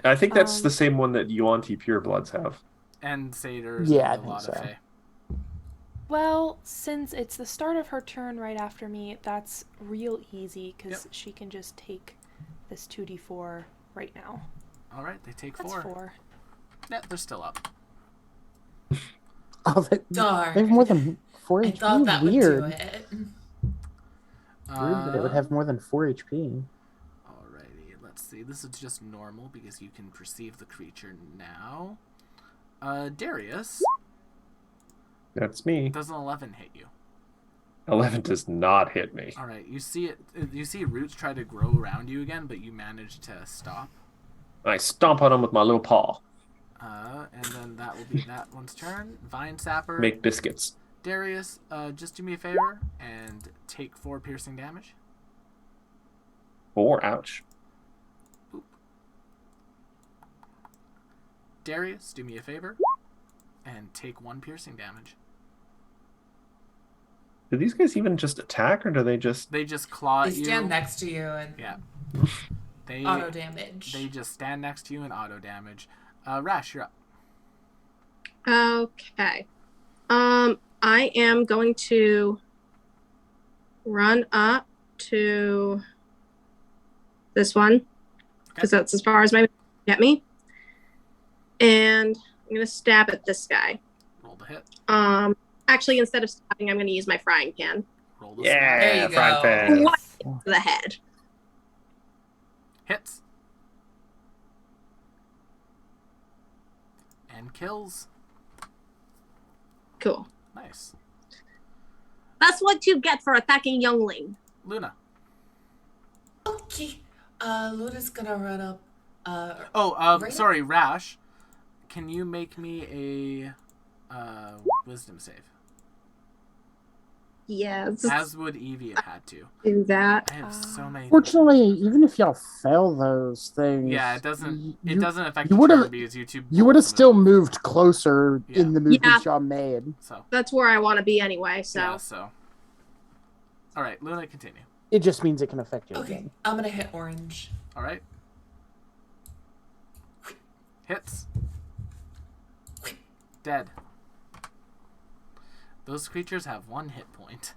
I think that's Um, the same one that Yuan-Ti Purebloods have. And satyrs Yeah, I and a think lot so. of Fey. Well, since it's the start of her turn right after me, that's real easy because she can just take this 2d4 right now. All right, they take That's 4. 4. Yeah, they're still up. Oh, they Darn. have more than 4 I HP. thought that Weird. would do it. Weird that it would have more than 4 HP. Alrighty, let's see. This is just normal because you can perceive the creature now. Darius, That's me. does an 11 hit you? 11 does not hit me. All right, you see it. You see roots try to grow around you again, but you manage to stop. I stomp on him with my little paw. And then that will be that one's turn. Vine Sapper. Make biscuits. Darius, just do me a favor and take 4 piercing damage. 4, ouch. Darius, do me a favor and take 1 piercing damage. Do these guys even just attack, or do they just... They just claw They at you. stand next to you and Yeah. They auto damage. They just stand next to you and auto damage. Rash, you're up. Okay. I am going to run up to this one because that's as far as my get me, and I'm gonna stab at this guy. Roll the hit. Actually, instead of stabbing, I'm gonna use my frying pan Roll the Yeah, There you frying go. pan. What? to the head. hits and kills. Cool. Nice. That's what you get for attacking youngling. Luna. Okay. Luna's gonna run up. Right Sorry, Rash. Can you make me a wisdom save? Yes. As would Evie have had to. Do that. I have so many. Fortunately, even if y'all fail those things, Yeah, it doesn't. It you- doesn't affect you the would've- turn because You would have both still move. moved closer Yeah. in the movements y'all made. So That's where I want to be anyway. So yeah. So. All right, Luna, continue. It just means it can affect you Okay, again. I'm gonna hit orange. All right. Hits. Dead. Those creatures have 1 hit point.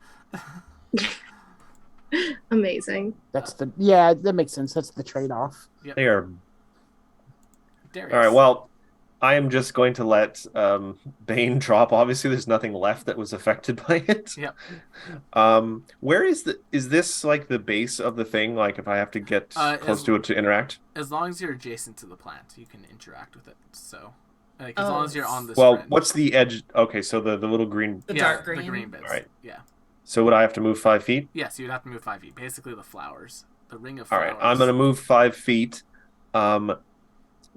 amazing. That makes sense. That's the trade-off. They are... Darius. All right, well, I am just going to let Bane drop. Obviously, there's nothing left that was affected by it. Yep. Where is this like the base of the thing? Like if I have to get close to it to interact? As long as you're adjacent to the plant, you can interact with it. So, like, as long as you're on this. Well, fringe. what's the edge? Okay, so the little green. The Yeah, dark green. The green bits. All right. Yeah. So would I have to move 5 feet? Yes, you'd have to move 5 feet. Basically, the flowers, the ring of All flowers. right, I'm gonna move 5 feet.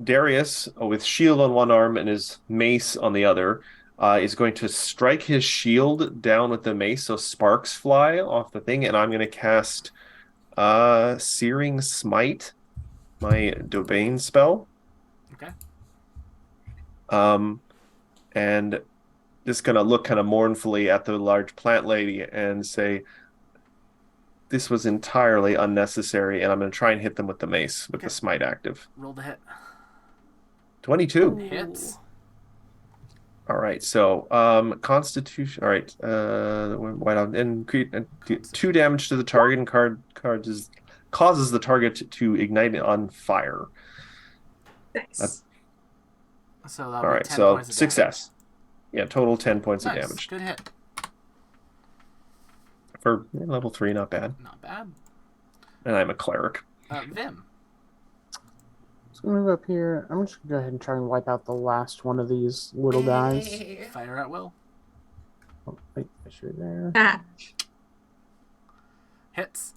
Darius, with shield on one arm and his mace on the other, is going to strike his shield down with the mace, so sparks fly off the thing, and I'm going to cast Searing Smite, my Domain spell. Okay. And just going to look kind of mournfully at the large plant lady and say, this was entirely unnecessary, and I'm going to try and hit them with the mace with the smite active. Roll the hit. 22. Hits. All right, so Constitution. All right, white out and create 2 damage to the target, and causes the target to ignite on fire. Nice. So All right, 10 so points of success. Yeah, total 10 points damage. of damage Good hit. for level 3. Not bad. Not bad. And I'm a cleric. Vim. Let's move up here. I'm just gonna go ahead and try and wipe out the last one of these little guys. Hey. Fire at will. Oh, wait, Fisher there. Ah, Hits.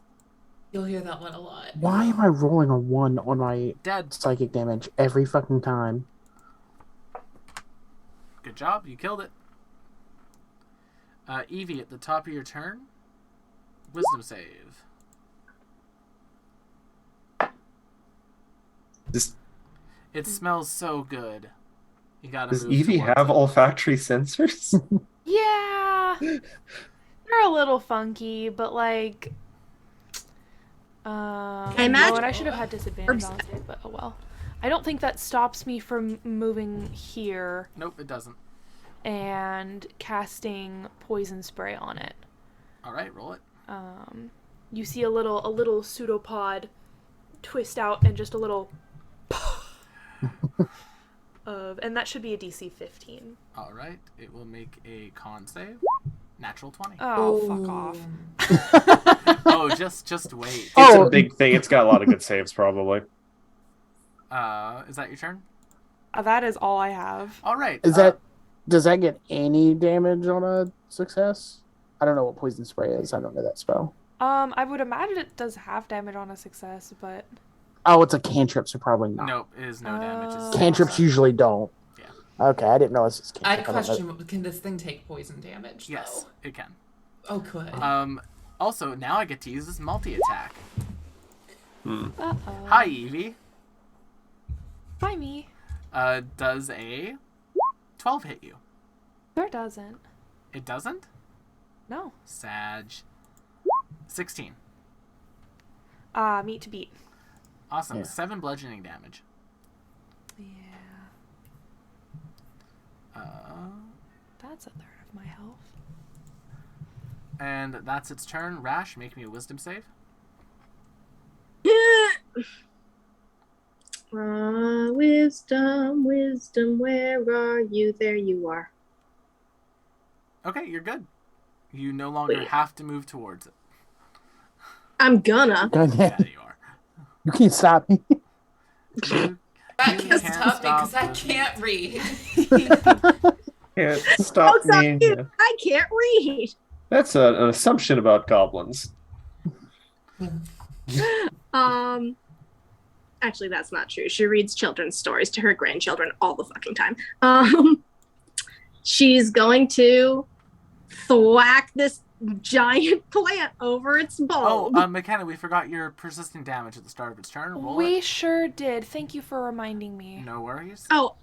You'll hear that one a lot. Why am I rolling a 1 on my Dead. psychic damage every fucking time? Good job. You killed it. Evie, at the top of your turn, wisdom save. It smells so good. You gotta Does move Evie towards have it. olfactory sensors? Yeah. They're a little funky, but like imagine- you know what? I should have had disadvantage on it, but oh well. I don't think that stops me from moving here Nope, it doesn't. and casting poison spray on it. All right, roll it. You see a little pseudopod twist out and just a little and that should be a DC 15. All right, it will make a con save. Natural 20. Oh, fuck off. Oh, just wait. It's a big thing. It's got a lot of good saves, probably. Is that your turn? That is all I have. All right. Does that get any damage on a success? I don't know what poison spray is. I don't know that spell. I would imagine it does have damage on a success, but Oh, it's a cantrip, so probably not. Nope, it is no damage. It's Cantrips usually don't. Yeah. Okay, I didn't know this was I cantrip. don't know. question, can this thing take poison damage, Yes, though? it can. Oh, good. Also, now I get to use this multi-attack. uh-oh. Hi, Evie. Hi, me. Does a 12 hit you? Sure doesn't. It doesn't? No. Sag. 16. Meat to beat. Awesome. Yeah. 7 bludgeoning damage. Yeah. That's a third of my health. And that's its turn. Rash, make me a wisdom save. Wisdom, where are you? There you are. Okay, you're good. You no longer Wait. have to move towards it. I'm gonna. God Yeah, damn, you are. you can't stop me. You that you can't can't stop me because I this. can't read. Can't stop Don't stop me. you. I can't read. That's an assumption about goblins. Actually, that's not true. She reads children's stories to her grandchildren all the fucking time. She's going to thwack this giant plant over its bulb. Oh, McKenna, we forgot your persistent damage at the start of its turn. Roll We it. sure did. Thank you for reminding me. No worries. Oh,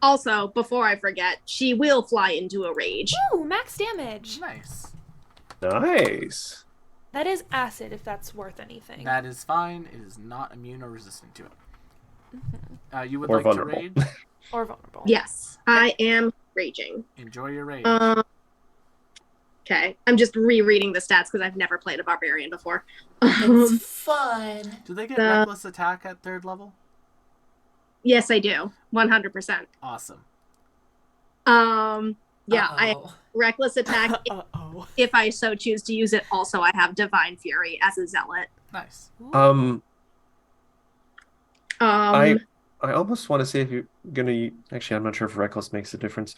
also, before I forget, she will fly into a rage. Ooh, max damage. Nice. Nice. That is acid, if that's worth anything. That is fine. It is not immune or resistant to it. You would Or like vulnerable. to rage? Or vulnerable. Yes, I am raging. Enjoy your rage. Okay, I'm just rereading the stats because I've never played a barbarian before. It's fun. Do they get reckless attack at 3rd level? Yes, I do. 100%. Awesome. Yeah, I have Uh-oh. reckless attack Uh-oh. if I so choose to use it. Also, I have divine fury as a zealot. Nice. I almost want to say if you're gonna actually, I'm not sure if reckless makes a difference.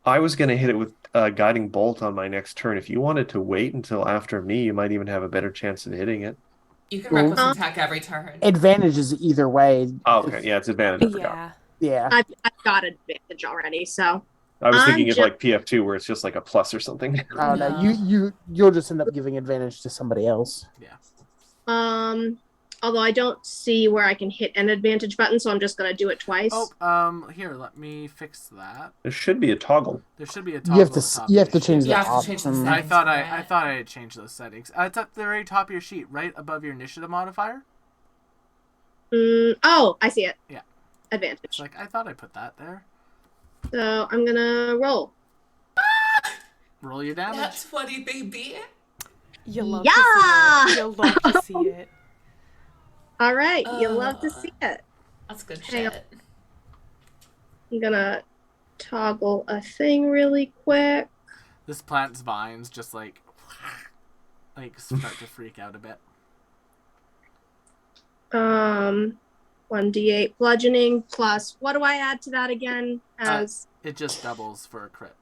I was gonna hit it with guiding bolt on my next turn. If you wanted to wait until after me, you might even have a better chance of hitting it. You can reckless attack every turn. Advantages either way. Oh, okay, yeah, it's advantage. I forgot. Yeah. Yeah. I've got advantage already, so I was I'm thinking of ju- like PF2 where it's just like a plus or something. Oh no, No. you'll just end up giving advantage to somebody else. Yeah. Although I don't see where I can hit an advantage button, so I'm just gonna do it twice. Oh, here, let me fix that. There should be a toggle. There should be a toggle You have at the to top you of have to your change sheet. the You have to change the option. settings. I thought I had changed those settings. It's at the very top of your sheet, right above your initiative modifier. Oh, I see it. Yeah. Advantage. It's like I thought I put that there. So I'm gonna roll. Roll your damage. That's funny, baby. You'll love Yeah! to see it. You'll love to see it. All right, you love to see it. That's good Hang on. shit. I'm gonna toggle a thing really quick. This plant's vines just like start to freak out a bit. 1d8 bludgeoning plus what do I add to that again? As It just doubles for a crit.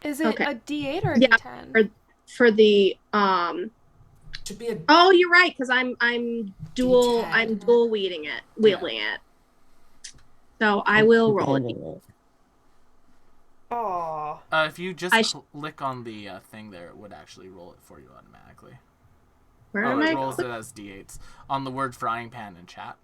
Is it Okay. a D8 or a Yeah, D10? for the Should be a Oh, you're right, because I'm dual D10. I'm dual wielding it. So I will roll it. Aw. If you just I click on the thing there, it would actually roll it for you automatically. Where Oh, am it I? rolls it as d8s on the word frying pan in chat.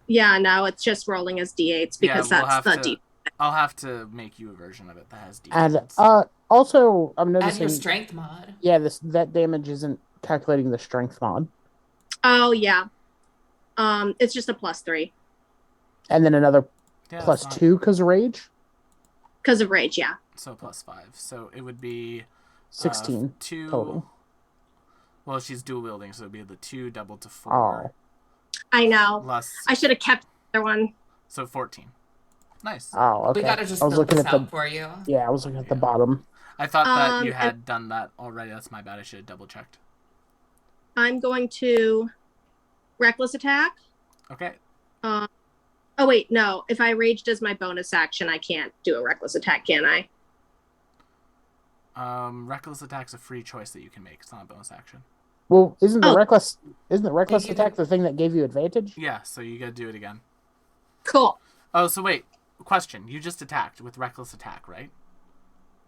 Yeah, no, it's just rolling as d8s because we'll that's have the to- d. I'll have to make you a version of it that has And d8s. also I'm add your noticing strength mod. that damage isn't calculating the strength mod. Oh yeah. It's just a +3 And then another Yeah, plus that's not- 2 because of rage. because of rage. Yeah. So +5. So it would be 16 2 total. Well, she's dual wielding, so it'd be the 2 doubled to 4 Oh. I know. plus. I should have kept the other one. So 14. Nice. Oh, okay. We gotta just I was build looking this at the out for you. I was looking at the bottom. I thought that you and- had done that already. That's my bad. I should have double checked. I'm going to reckless attack. Okay. Oh wait, no. If I raged as my bonus action, I can't do a reckless attack, can I? Reckless attack's a free choice that you can make. It's not a bonus action. Well, isn't the Oh. reckless you attack the thing that gave you advantage? Yeah, so you gotta do it again. Cool. Oh, so wait. Question. You just attacked with reckless attack, right?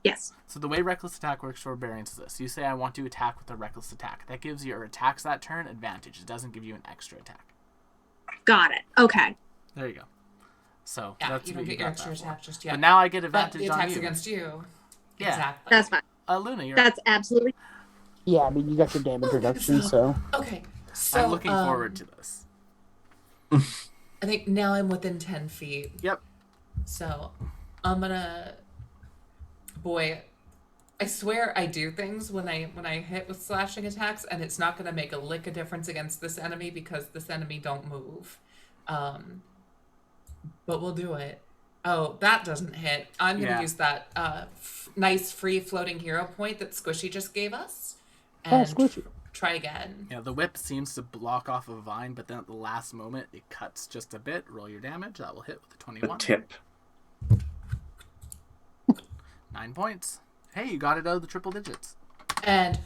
Yes. So the way reckless attack works for variants is this. You say, I want to attack with a reckless attack. That gives your attacks that turn advantage. It doesn't give you an extra attack. Got it. Okay. There you go. So Yeah, that's you what don't you get your got extra that for. attack just yet. But now I get But advantage the on attacks you. against you. Yeah. Exactly. That's fine. Luna, you're That's absolutely. Yeah, I mean you got your damage reduction, so Okay. So I'm looking forward to this. I think now I'm within 10 feet. Yep. So I'm gonna. Boy, I swear I do things when I hit with slashing attacks, and it's not gonna make a lick of difference against this enemy because this enemy don't move. But we'll do it. Oh, that doesn't hit. I'm gonna Yeah. use that nice free floating hero point that Squishy just gave us, Oh, and Squishy. try again. Yeah, the whip seems to block off a vine, but then at the last moment it cuts just a bit. Roll your damage. That will hit with a The 21. tip. 9 points. Hey, you got it out of the triple digits. And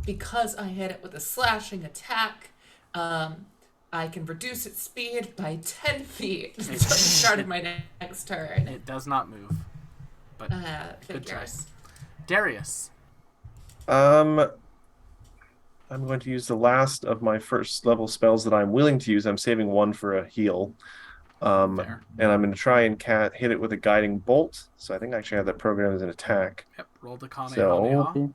because I hit it with a slashing attack, I can reduce its speed by 10 feet. So it started my next turn. It does not move. But good Figures. choice. Darius. I'm going to use the last of my first level spells that I'm willing to use. I'm saving one for a heal. Fair. And I'm going to try and hit it with a guiding bolt. So I think I actually have that programmed as an attack. Yep, roll the Kamehameha. So-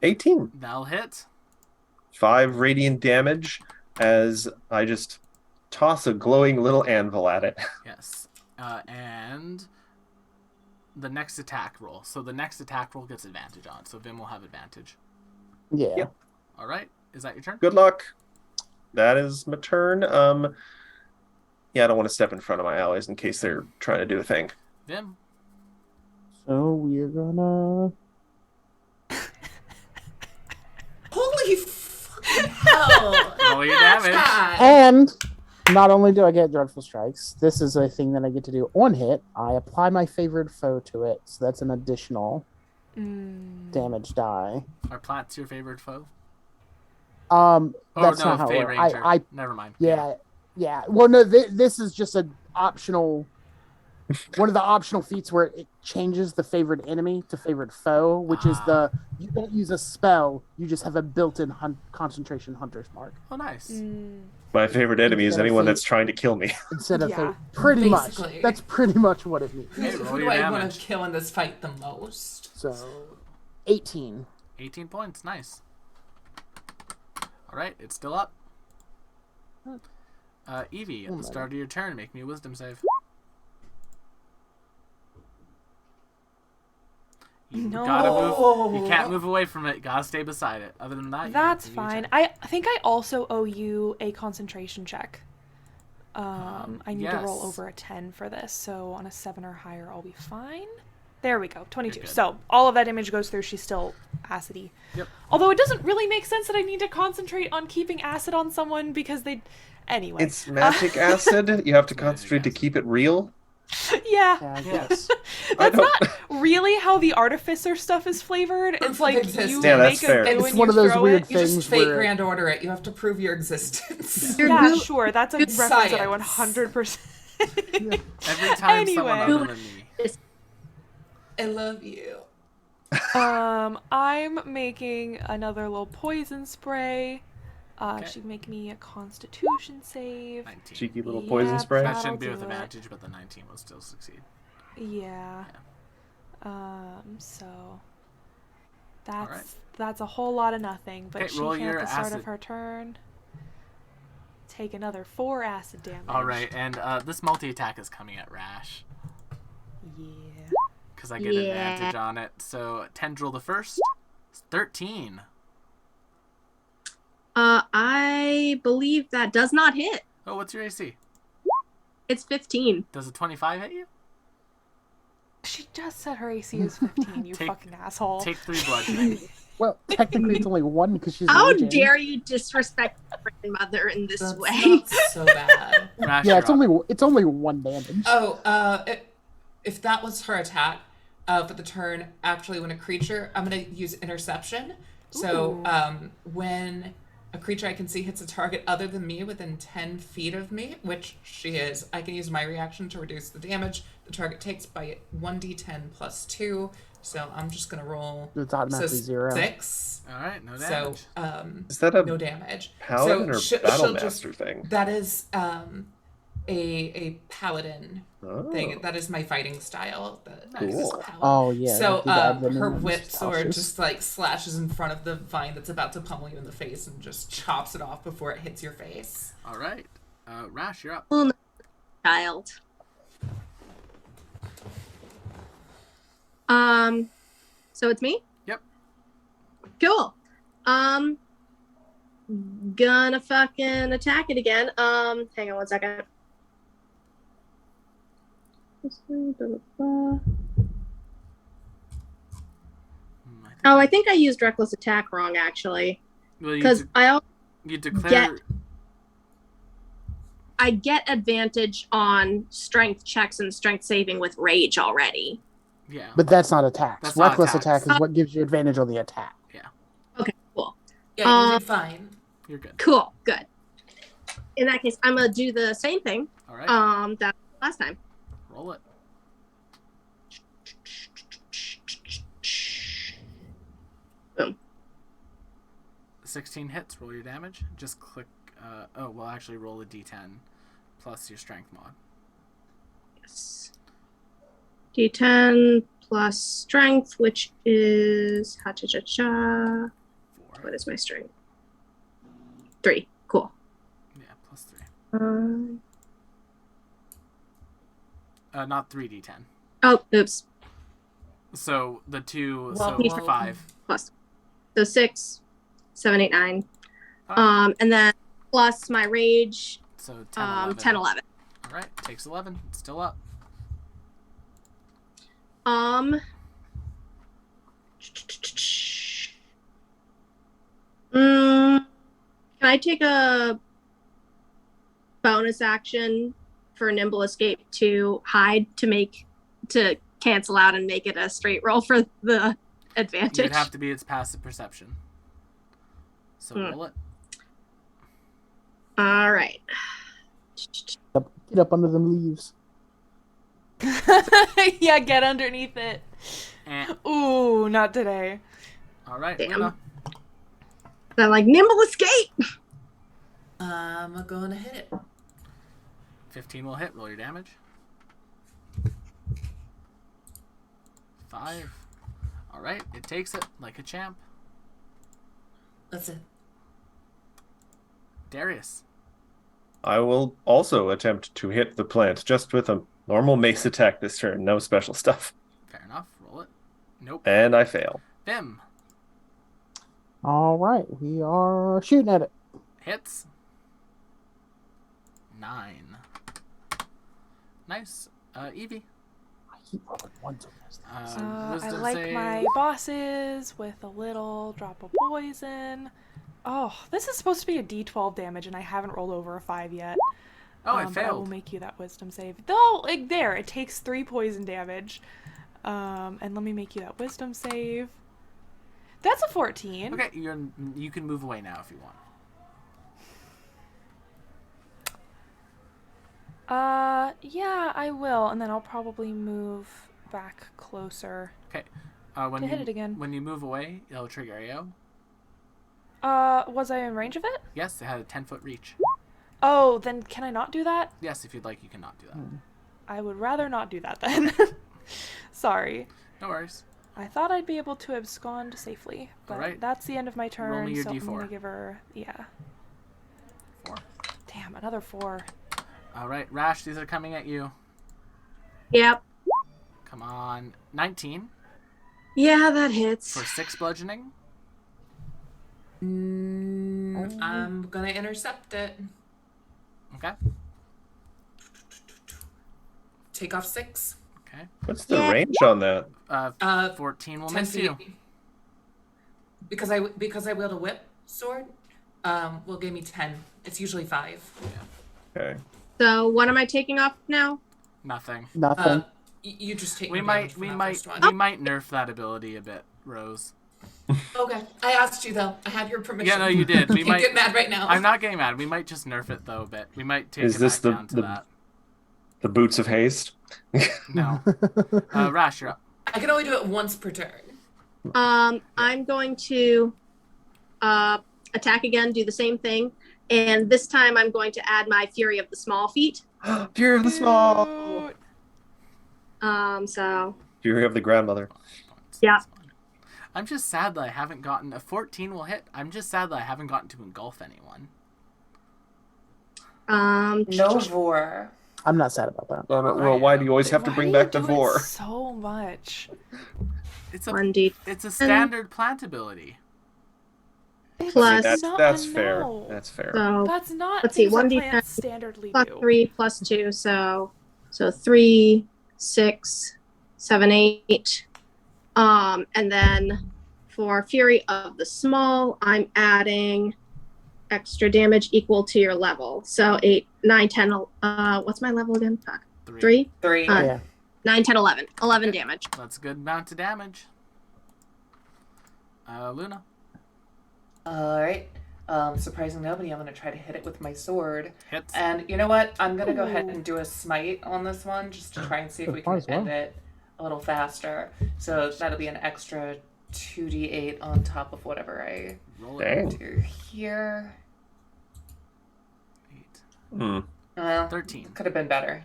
18. That'll hit. 5 radiant damage as I just toss a glowing little anvil at it. Yes. And the next attack roll. So the next attack roll gets advantage on. So Vim will have advantage. yeah. Yep. All right. Is that your turn? Good luck. That is my turn. Yeah, I don't want to step in front of my allies in case they're trying to do a thing. Vim. So we're gonna Holy fucking hell! Roll your damage. God. and not only do I get dreadful strikes, this is a thing that I get to do on hit. I apply my favored foe to it, so that's an additional damage die. Are plants your favorite foe? That's Oh, not no, how Fey it works. Ranger. I Never mind. yeah. Well, no, this is just an optional one of the optional feats where it changes the favorite enemy to favorite foe, which is you don't use a spell, you just have a built-in concentration hunter's mark. Oh, nice. My favorite enemy is Instead of anyone fate. that's trying to kill me. Instead of Yeah. fate. Pretty Basically. much. That's pretty much what it means. Hey, roll Who do your I want damage. to kill in this fight the most? So, 18. 18 points. Nice. All right, it's still up. Evie, at the start of your turn, make me a wisdom save. You No. gotta move. You can't move away from it. Gotta stay beside it. Other than that, you That's can do your fine. turn. I think I also owe you a concentration check. I need to roll yes. over a 10 for this, so on a 7 or higher, I'll be fine. There we go, 22. You're good. So all of that damage goes through. She's still acidy. Yep. Although it doesn't really make sense that I need to concentrate on keeping acid on someone because they. Anyway. It's magic acid. You have to concentrate to keep it real. Yeah. Yeah, I guess. That's not really how the artificer stuff is flavored. Proof It's of like existence. you Yeah, make that's a fair. goo It's and one you of those throw weird it. You just things fate where- grand order it. You have to prove your existence. Your Yeah, goo- sure. That's a It's reference that I science. 100%. Every time someone Anyway. other than me. I love you. I'm making another little poison spray. Okay. She'd make me a Constitution save. 19. Cheeky little poison Yep. spray. That That'll shouldn't be do with it. advantage, but the 19 will still succeed. Yeah. So that's Alright. that's a whole lot of nothing. But Okay, she roll can your at the start acid. of her turn take another 4 acid damage. All right, and this multi-attack is coming at Rash Yeah. because I get Yeah. advantage on it. So Tendril the first, 13. I believe that does not hit. Oh, what's your AC? It's 15. Does a 25 hit you? She just said her AC is 15. You Take- fucking asshole. Take 3 bludgeoning. Well, technically it's only 1 because she's How raging. dare you disrespect your freaking mother in this That's way? not so bad. Rash, Yeah, you're it's only 1 damage. Oh, if that was her attack for the turn, actually, when a creature, I'm gonna use interception. So, when a creature I can see hits a target other than me within 10 feet of me, which she is, I can use my reaction to reduce the damage the target takes by 1d10 plus 2. So I'm just gonna roll. It's automatically 0. 6. All right, no So, damage. Is that a no damage. paladin or she'll battlemaster thing? That is a paladin Oh. thing. That is my fighting style. That Nice. is Cool. paladin. Oh, yeah. So the admin her is whip sword cautious. just like slashes in front of the vine that's about to pummel you in the face and just chops it off before it hits your face. All right, Rash, you're up. Child. So it's me? Yep. Cool. Gonna fucking attack it again. Hang on 1 second. Oh, I think I used reckless attack wrong actually, Well, because you declare. I get advantage on strength checks and strength saving with rage already. Yeah. But that's not attacks. That's not Reckless attacks. attack is what gives you advantage on the attack. Okay, cool. Yeah, you did fine. You're good. Cool, good. In that case, I'm gonna do the same thing. All right. That last time. Roll it. Boom. 16 hits. Roll your damage. Just click. Actually, roll a d10 plus your strength mod. Yes. D10 plus strength, which is ha-cha-cha-cha. 4. What is my strength? 3. Cool. Yeah, plus 3. Not 3d10. Oh, oops. So the 2. Well, So well, 5. Plus. So 6, 7, 8, 9. Five. And then plus my rage, So 10, 11. 10, 11. All right. Takes 11. It's still up. Can I take a bonus action for nimble escape to hide to cancel out and make it a straight roll for the advantage? You'd have to be its passive perception. So roll it. All right. Get up under them leaves. Yeah, get underneath it. Ooh, not today. All right, Damn. Luna. They're like nimble escape. I'm gonna hit it. 15 will hit. Roll your damage. 5. All right, it takes it like a champ. That's it. Darius. I will also attempt to hit the plant just with a normal mace attack this turn. No special stuff. Fair enough. Roll it. Nope. And I fail. Vim. All right, we are shooting at it. Hits. 9. Nice. Evie. I keep rolling ones on this. I Wisdom like save. my bosses with a little drop of poison. Oh, this is supposed to be a D12 damage, and I haven't rolled over a 5 yet. Oh, it But I will failed. make you that wisdom save. Though, like, there, it takes 3 poison damage. And let me make you that wisdom save. That's a 14. Okay, you can move away now if you want. Yeah, I will, and then I'll probably move back closer. Okay. When To you hit it again. When you move away, it'll trigger AO. Was I in range of it? Yes, it had a 10-foot reach. Oh, then can I not do that? Yes, if you'd like, you can not do that. I would rather not do that then. Sorry. No worries. I thought I'd be able to abscond safely, but Alright. that's the end of my turn, me your so I'm D4. gonna give her, yeah. 4. Damn, another 4. All right, Rash, these are coming at you. Yep. Come on. 19 Yeah, that hits. for 6 bludgeoning. I'm gonna intercept it. Okay. Take off 6. Okay. What's the range on that? 14 will 10 miss feet. you. Because I wield a whip sword, will give me 10. It's usually 5. Okay. So what am I taking off now? Nothing. Nothing. You just take We no might damage from we that might first one. we might nerf that ability a bit, Rose. Okay, I asked you though. I had your permission. Yeah, no, you did. We You might get mad right now. I'm not getting mad. We might just nerf it though a bit. We might take Is it this back the- down to the- that. The boots of haste. No. Rash, you're up. I can only do it once per turn. I'm going to attack again, do the same thing, and this time I'm going to add my Fury of the Small Feet. Fury of the small. So Fury of the grandmother. Yeah. I'm just sad that I haven't gotten a 14 will hit. I'm just sad that I haven't gotten to engulf anyone. No vor. I'm not sad about that. Damn it, Will, why do you always have to Why bring do back you the do it vor? so much. It's a 1d it's a standard plant ability. plus That's fair. no. That's fair. so That's not Let's see, things that 1d10 plants standardly plus do. 3 plus 2, so 3, 6, 7, 8. And then for Fury of the Small, I'm adding extra damage equal to your level. So 8, 9, 10, what's my level again? Fuck. 3? 3. Yeah. 9, 10, 11. 11 damage. That's a good amount of damage. Luna. Alright. Surprising nobody, I'm gonna try to hit it with my sword. Hits. And you know what? I'm gonna go ahead and do a smite on this one just to try and see if we Might can as well. end it a little faster. So that'll be an extra 2d8 on top of whatever I Roll it. Dang. do here. 8. Hmm. Well, 13. could have been better.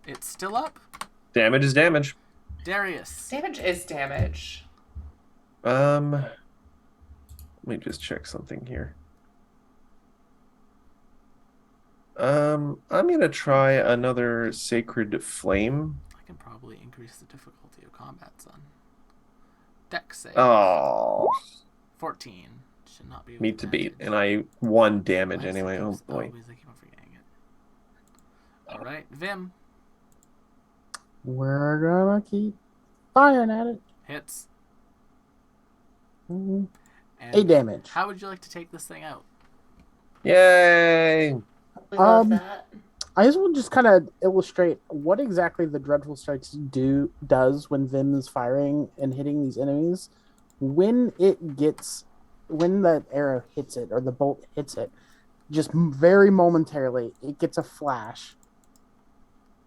It's still up. Damage is damage. Darius. Damage is damage. Let me just check something here. I'm gonna try another Sacred Flame. I can probably increase the difficulty of combat, son. Dex save. Oh, 14. Should not be with meet to beat, advantage. and I 1 damage Why does it anyway. keep- Oh boy. Always I keep on forgetting it. All right, Vim We're gonna keep firing at it. hits. Mhm. And 8 damage. How would you like to take this thing out? Yay! We love Um, that. I just will just kind of illustrate what exactly the Dreadful Strikes does when Vim is firing and hitting these enemies. When the arrow hits it or the bolt hits it, just very momentarily, it gets a flash,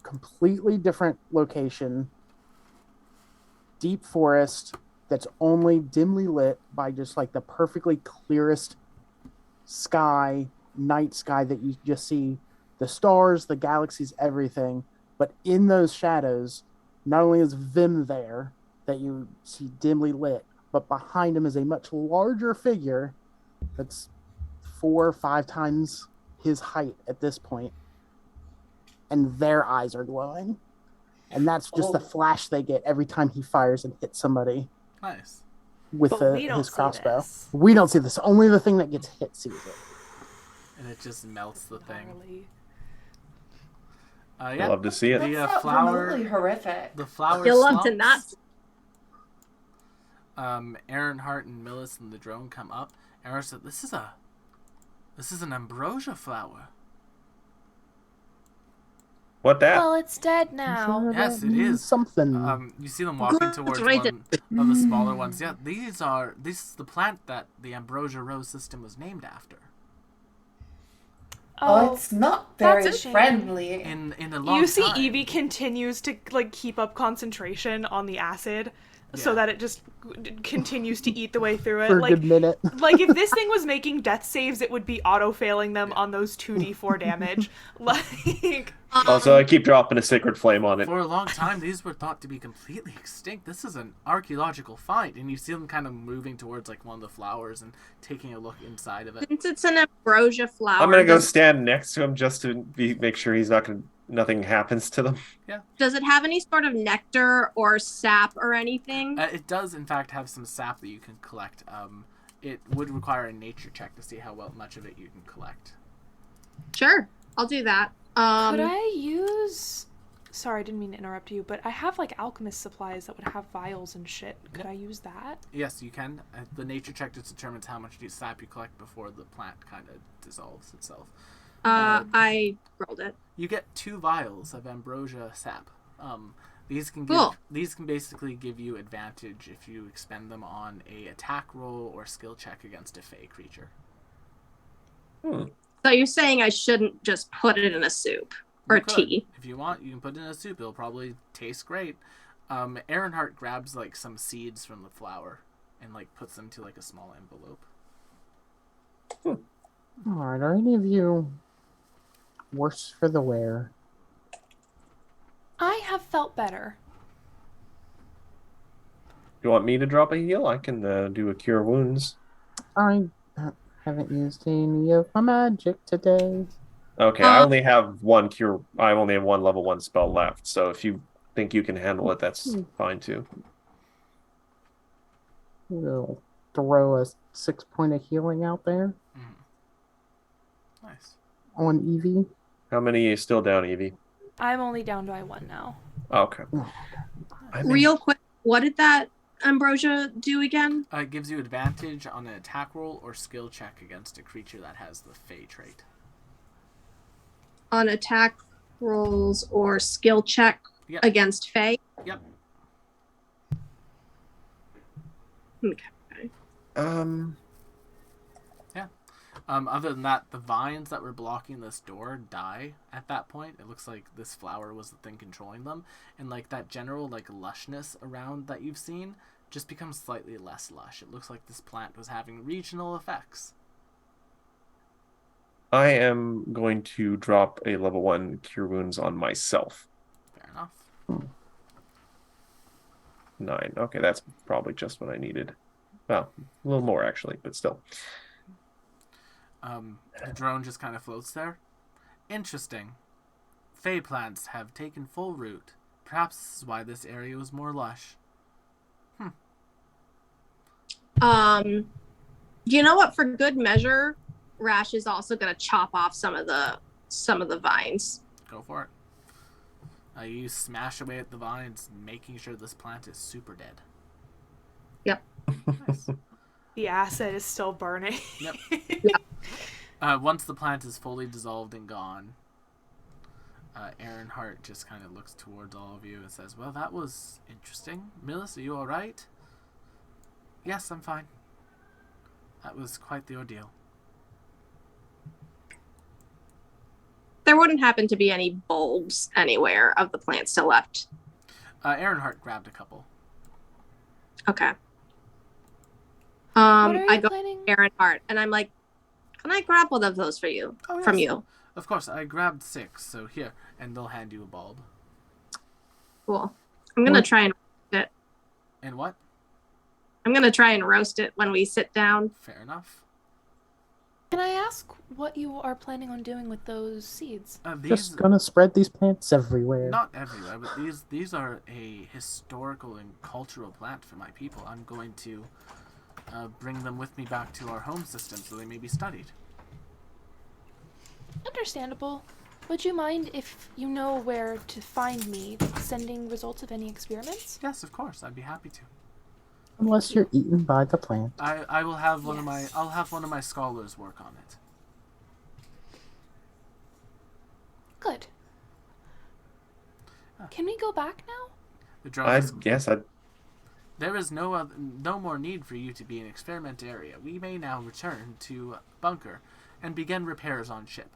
completely different location, deep forest that's only dimly lit by just like the perfectly clearest sky, night sky that you just see the stars, the galaxies, everything. But in those shadows, not only is Vim there that you see dimly lit, but behind him is a much larger figure that's 4 or 5 times his height at this point, and their eyes are glowing. And that's just the flash they get every time he fires and hits somebody Nice. with But we don't his see crossbow. this. We don't see this. Only the thing that gets hit sees it. And it just melts the thing. Gnarly. I'd Yeah. love to see it. The That's not flower. remotely horrific. The flower. You'll love to slumps. not. Aaronhart and Millis and the drone come up. Aaron said, "This is an ambrosia flower." What that? Well, it's dead I'm now. sure Yes, that it means is. something. You see them walking Good, towards right one of the smaller ones. Yeah, this is the plant that the ambrosia rose system was named after. Oh, it's not very that's a shame. friendly. In a long You see time. Evie continues to like keep up concentration on the acid so Yeah. that it just continues to eat the way through it. for a Like good minute. like if this thing was making death saves, it would be auto failing them on those 2d4 damage. Like Also, I keep dropping a sacred flame on it. For a long time, these were thought to be completely extinct. This is an archaeological find, and you see them kind of moving towards like one of the flowers and taking a look inside of it. Since it's an ambrosia flower, I'm gonna go does, stand next to him just to make sure nothing happens to them. does it have any sort of nectar or sap or anything? It does, in fact, have some sap that you can collect. It would require a nature check to see how much of it you can collect. Sure, I'll do that. could I use Sorry, I didn't mean to interrupt you, but I have like alchemist supplies that would have vials and shit. Could I use that? Yes, you can. The nature check just determines how much sap you collect before the plant kind of dissolves itself. I rolled it. You get 2 vials of ambrosia sap. These can Cool. these can basically give you advantage if you expend them on a attack roll or skill check against a fey creature. So you're saying I shouldn't just put it in a soup or You could. tea? If you want, you can put it in a soup. It'll probably taste great. Aaronhart grabs like some seeds from the flower and like puts them to like a small envelope. Alright, are any of you worse for the wear? I have felt better. You want me to drop a heal? I can do a cure wounds. I haven't used any of my magic today. Okay, I only have one cure. I only have one level 1 spell left. So if you think you can handle it, that's fine too. We'll throw a 6-point of healing out there Nice. on Evie. How many are you still down, Evie? I'm only down to I1 now. Okay. Real quick, what did that ambrosia do again? It gives you advantage on an attack roll or skill check against a creature that has the Fey trait. On attack rolls or skill check Yep. against Fey? Yep. Okay. Other than that, the vines that were blocking this door die at that point. It looks like this flower was the thing controlling them, and like that general like lushness around that you've seen just becomes slightly less lush. It looks like this plant was having regional effects. I am going to drop a level 1 cure wounds on myself. Fair enough. 9. Okay, that's probably just what I needed. Well, a little more actually, but still. The drone just kind of floats there. Interesting. Fey plants have taken full root. Perhaps this is why this area was more lush. You know what? For good measure, Rash is also gonna chop off some of the vines. Go for it. You smash away at the vines, making sure this plant is super dead. Yep. Nice. The acid is still burning. Yep. Once the plant is fully dissolved and gone, Aaronhart just kind of looks towards all of you and says, "Well, that was interesting. Millis, are you all right?" "Yes, I'm fine. That was quite the ordeal." There wouldn't happen to be any bulbs anywhere of the plants still left. Earnhardt grabbed a couple. Okay. What are you I go planning? to Aaron and I'm like, can I grab one of those for you? Oh, yes. From you. Of course, I grabbed 6, so here, and they'll hand you a bulb. Cool. I'm gonna try and roast it. And what? I'm gonna try and roast it when we sit down. Fair enough. Can I ask what you are planning on doing with those seeds? Just gonna spread these plants everywhere. Not everywhere, but these are a historical and cultural plant for my people. I'm going to bring them with me back to our home system so they may be studied. Understandable. Would you mind, if you know where to find me, sending results of any experiments? Yes, of course. I'd be happy to. Unless you're eaten by the plant. I will have I'll have one of my scholars work on it. Good. Can we go back now? The drones. There is no more need for you to be in experiment area. We may now return to bunker and begin repairs on ship.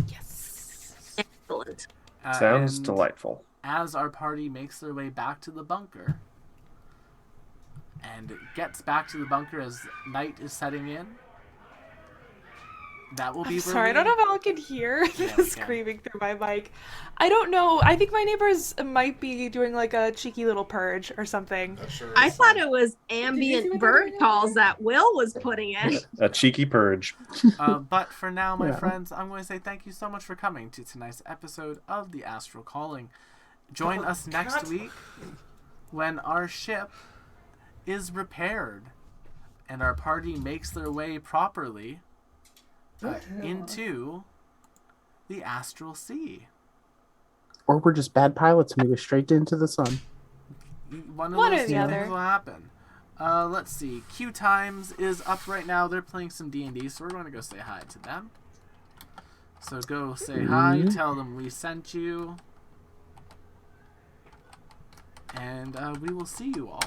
Yes. Excellent. Sounds delightful. As our party makes their way back to the bunker and gets back to the bunker as night is setting in, that will be. I'm sorry, I don't know if I can hear Yeah, the screaming through my mic. I don't know. I think my neighbors might be doing like a cheeky little purge or something. I thought it was ambient bird calls that Will was putting in. A cheeky purge. But for now, my friends, I'm going to say thank you so much for coming to tonight's episode of the Astral Calling. Join us next week when our ship is repaired and our party makes their way properly into the Astral Sea. Or we're just bad pilots and we go straight into the sun. One of One those or the things other. will happen. Let's see. Q Times is up right now. They're playing some D&D, so we're going to go say hi to them. So go say hi. Tell them we sent you. And we will see you all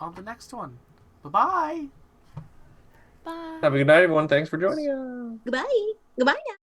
on the next one. Bye-bye. Bye. Have a good night, everyone. Thanks for joining us. Goodbye. Goodbye now.